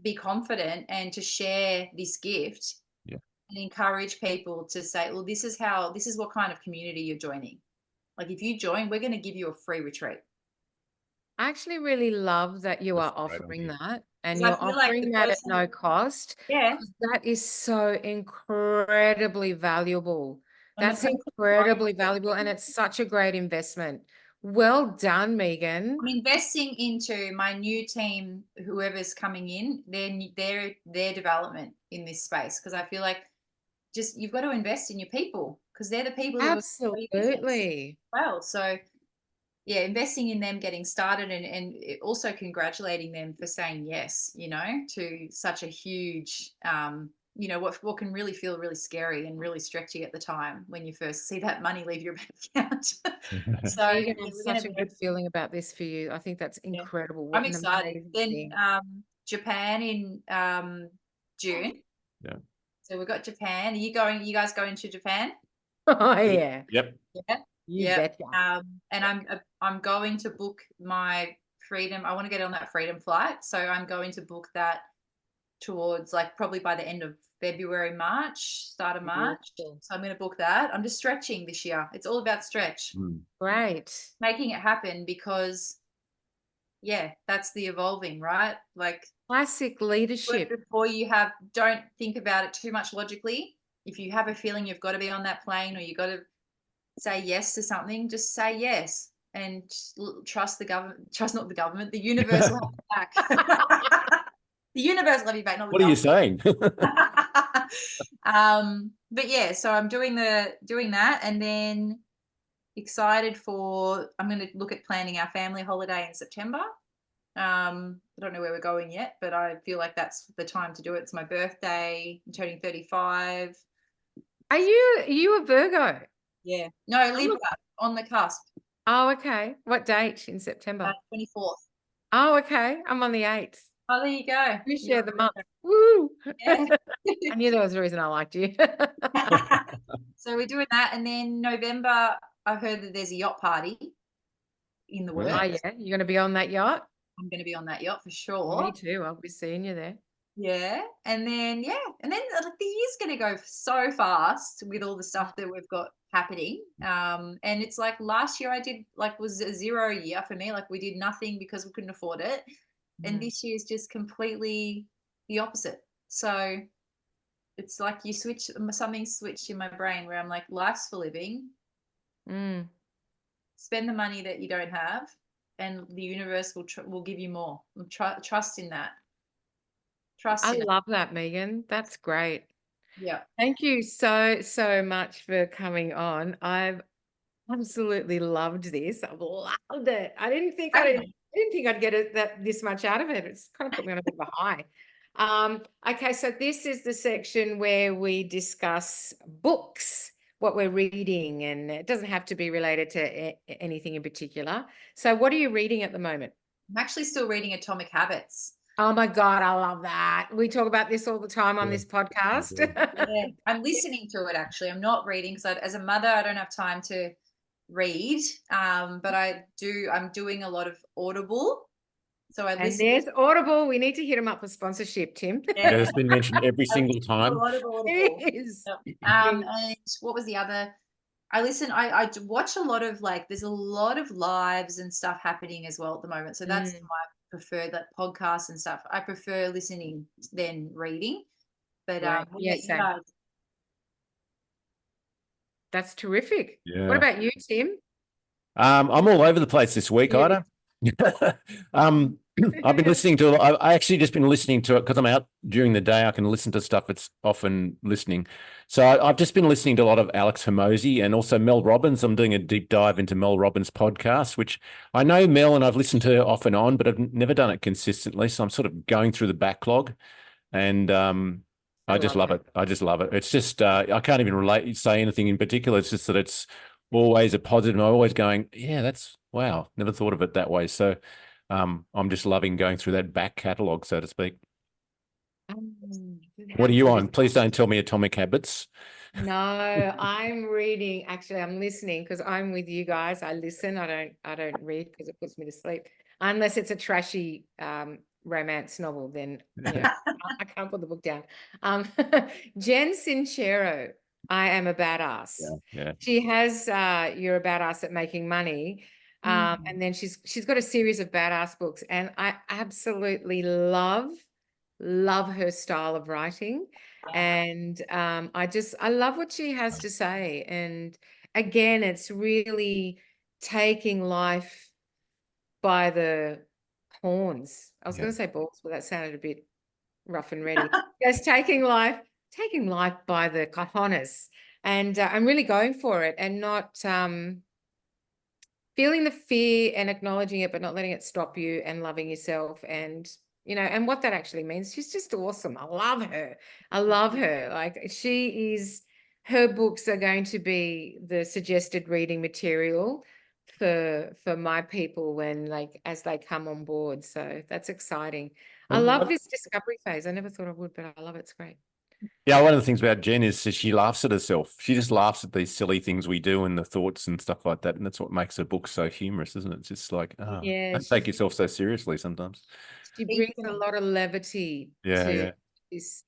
be confident and to share this gift and encourage people to say, well, this is what kind of community you're joining. Like if you join, we're going to give you a free retreat. I actually really love that you That's are a great offering idea. that, and 'Cause I you're feel like offering the that at person- no cost. Yeah. 'Cause that is so incredibly valuable. And the That's person- incredibly valuable, and it's such a great investment. Well done, Megan. I'm investing into my new team, whoever's coming in, their development in this space, because I feel like just you've got to invest in your people, because they're the people who Absolutely. well. So yeah, investing in them getting started, and also congratulating them for saying yes, to such a huge what can really feel really scary and really stretchy at the time when you first see that money leave your bank account. So Megan yeah, has we're such gonna a good feeling about this for you. I think that's incredible. What I'm an excited. amazing Then thing. Japan in June. Yeah. So we've got Japan. Are you guys going to Japan? Oh yeah. Yep. Yeah. You Yeah. betcha. And I'm going to book my freedom. I want to get on that freedom flight. So I'm going to book that towards like probably by the end of February, March, start of March. Beautiful. So I'm going to book that. I'm just stretching this year. It's all about stretch, Great. making it happen, because that's the evolving, right? Like Classic leadership. before don't think about it too much logically. If you have a feeling you've got to be on that plane, or you got to say yes to something, just say yes and trust the government, the universe will have you back. The universe will have you back, not the What are you saying? but yeah, so I'm doing that, and then excited I'm going to look at planning our family holiday in September. I don't know where we're going yet, but I feel like that's the time to do it. It's my birthday. I'm turning 35. Are you a Virgo? Yeah. No, Libra, on the cusp. Oh, okay. What date in September? 24th. Oh, okay. I'm on the 8th. Oh, there you go. We share the month. Woo! Yeah. I knew there was a reason I liked you. So we're doing that, and then November, I heard that there's a yacht party in the works. Oh, yeah. You're going to be on that yacht? I'm going to be on that yacht for sure. Me too. I'll be seeing you there. Yeah. And then like the year's going to go so fast with all the stuff that we've got happening. And it's like last year I did was a 0 year for me. Like we did nothing because we couldn't afford it. And this year is just completely the opposite. So it's like something switched in my brain where I'm like, life's for living. Spend the money that you don't have, and the universe will give you more. Trust in that. I love that, Megan. That's great. Yeah. Thank you so much for coming on. I've absolutely loved this. I've loved it. I didn't think I'd get this much out of it. It's kind of put me on a bit of a high. Okay, so this is the section where we discuss books, what we're reading, and it doesn't have to be related to anything in particular. So what are you reading at the moment? I'm actually still reading Atomic Habits. Oh my God, I love that. We talk about this all the time on this podcast. Yeah, I'm listening to it actually. I'm not reading because as a mother, I don't have time to read. But I'm doing a lot of Audible. So I listen. And there's Audible. We need to hit them up for sponsorship, Tim. Yeah, it's been mentioned every single time. It is. And what was the other? I watch a lot of there's a lot of lives and stuff happening as well at the moment. So that's my preferred podcasts and stuff. I prefer listening than reading. But that's terrific. Yeah. What about you, Tim? I'm all over the place this week, Ida. I've been listening to. I actually just been listening to it because I'm out during the day. I can listen to stuff that's often listening. So I've just been listening to a lot of Alex Hormozy and also Mel Robbins. I'm doing a deep dive into Mel Robbins' podcast, which I know Mel and I've listened to her off and on, but I've never done it consistently. So I'm sort of going through the backlog, and I just love it. I just love it. It's just I can't even say anything in particular. It's just that it's always a positive. I'm always going, yeah, that's wow. Never thought of it that way. So. I'm just loving going through that back catalogue, so to speak. What are you on? Please don't tell me Atomic Habits. No, I'm reading. Actually, I'm listening because I'm with you guys. I listen. I don't read because it puts me to sleep. Unless it's a trashy romance novel, then I can't put the book down. Jen Sincero, I Am a Badass. Yeah. She has You're a Badass at Making Money. And then she's got a series of badass books, and I absolutely love her style of writing. And I love what she has to say. And again, it's really taking life by the horns. I was going to say balls, but that sounded a bit rough and ready. Just taking life by the cojones. And I'm really going for it and not feeling the fear and acknowledging it, but not letting it stop you, and loving yourself, and and what that actually means. She's just awesome. I love her. Like, her books are going to be the suggested reading material for my people as they come on board. So that's exciting. I love this discovery phase. I never thought I would, but I love it. It's great. Yeah, one of the things about Jen is that she laughs at herself. She just laughs at these silly things we do and the thoughts and stuff like that. And that's what makes her book so humorous, isn't it? It's just like, don't take yourself so seriously sometimes. She brings a lot of levity to this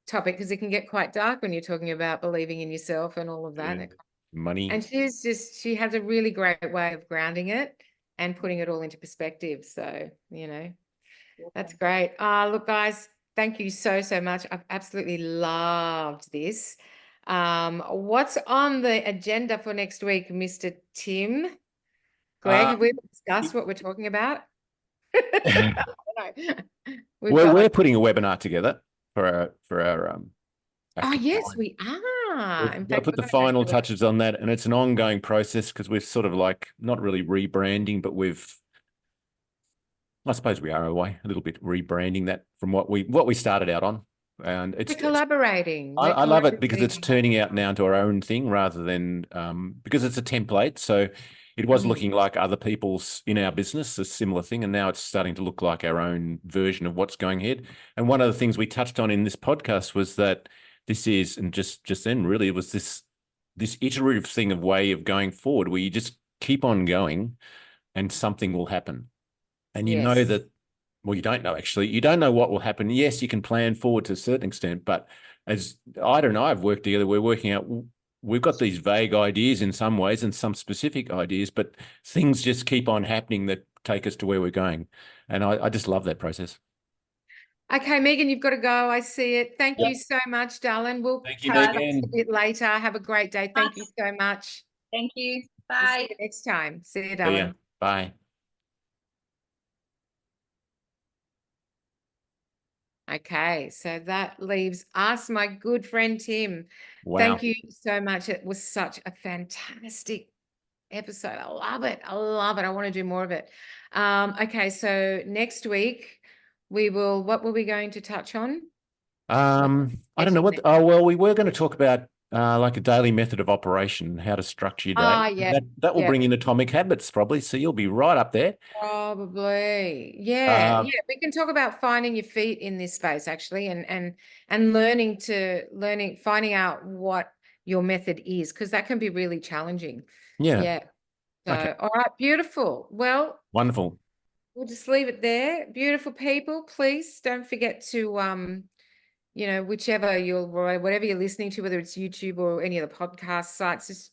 topic, because it can get quite dark when you're talking about believing in yourself and all of that. Yeah. Money. And she has a really great way of grounding it and putting it all into perspective. So, that's great. Look, guys, thank you so much. I've absolutely loved this. What's on the agenda for next week, Mr. Tim? Greg, have we discussed what we're talking about? We're putting a webinar together for our oh yes, we are. In fact, put the final touches on that, and it's an ongoing process because we're sort of like not really rebranding, but I suppose we are a little bit rebranding that from what we started out on. And we're collaborating. I love it because it's turning out now into our own thing rather than because it's a template. So it was looking like other people's in our business, a similar thing, and now it's starting to look like our own version of what's going ahead. And one of the things we touched on in this podcast was that this is, and just then really, it was this iterative thing of way of going forward where you just keep on going and something will happen. And you know that, well, you don't know actually. You don't know what will happen. Yes, you can plan forward to a certain extent, but as Ida and I have worked together, we're working out, we've got these vague ideas in some ways and some specific ideas, but things just keep on happening that take us to where we're going. And I just love that process. Okay, Megan, you've got to go. I see it. Thank you so much, darling. We'll Thank you, touch Megan. a bit later. Have a great day. Thank you so much. Thank you. We'll Bye. see you next time. See you, See darling. ya. Bye. Okay, so that leaves us, my good friend Tim. Wow. Thank you so much. It was such a fantastic episode. I love it. I want to do more of it. Okay, so next week what were we going to touch on? I don't know what. We were going to talk about like a daily method of operation, how to structure your day. Yeah. That will bring in Atomic Habits probably. So you'll be right up there. Probably. Yeah. We can talk about finding your feet in this space actually, and finding out what your method is, because that can be really challenging. Yeah. So, all right, beautiful. Well, wonderful. We'll just leave it there. Beautiful people, please don't forget to whatever you're listening to, whether it's YouTube or any of the podcast sites, just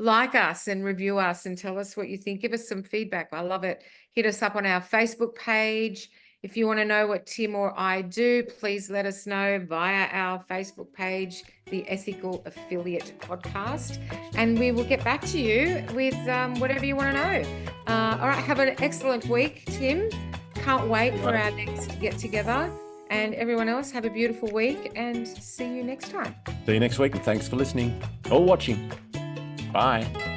like us and review us and tell us what you think. Give us some feedback. I love it. Hit us up on our Facebook page. If you want to know what Tim or I do, please let us know via our Facebook page, the Ethical Affiliate Podcast, and we will get back to you with whatever you want to know. All right, have an excellent week, Tim. Can't wait for Right. our next get together. And everyone else, have a beautiful week and see you next time. See you next week, and thanks for listening or watching. Bye.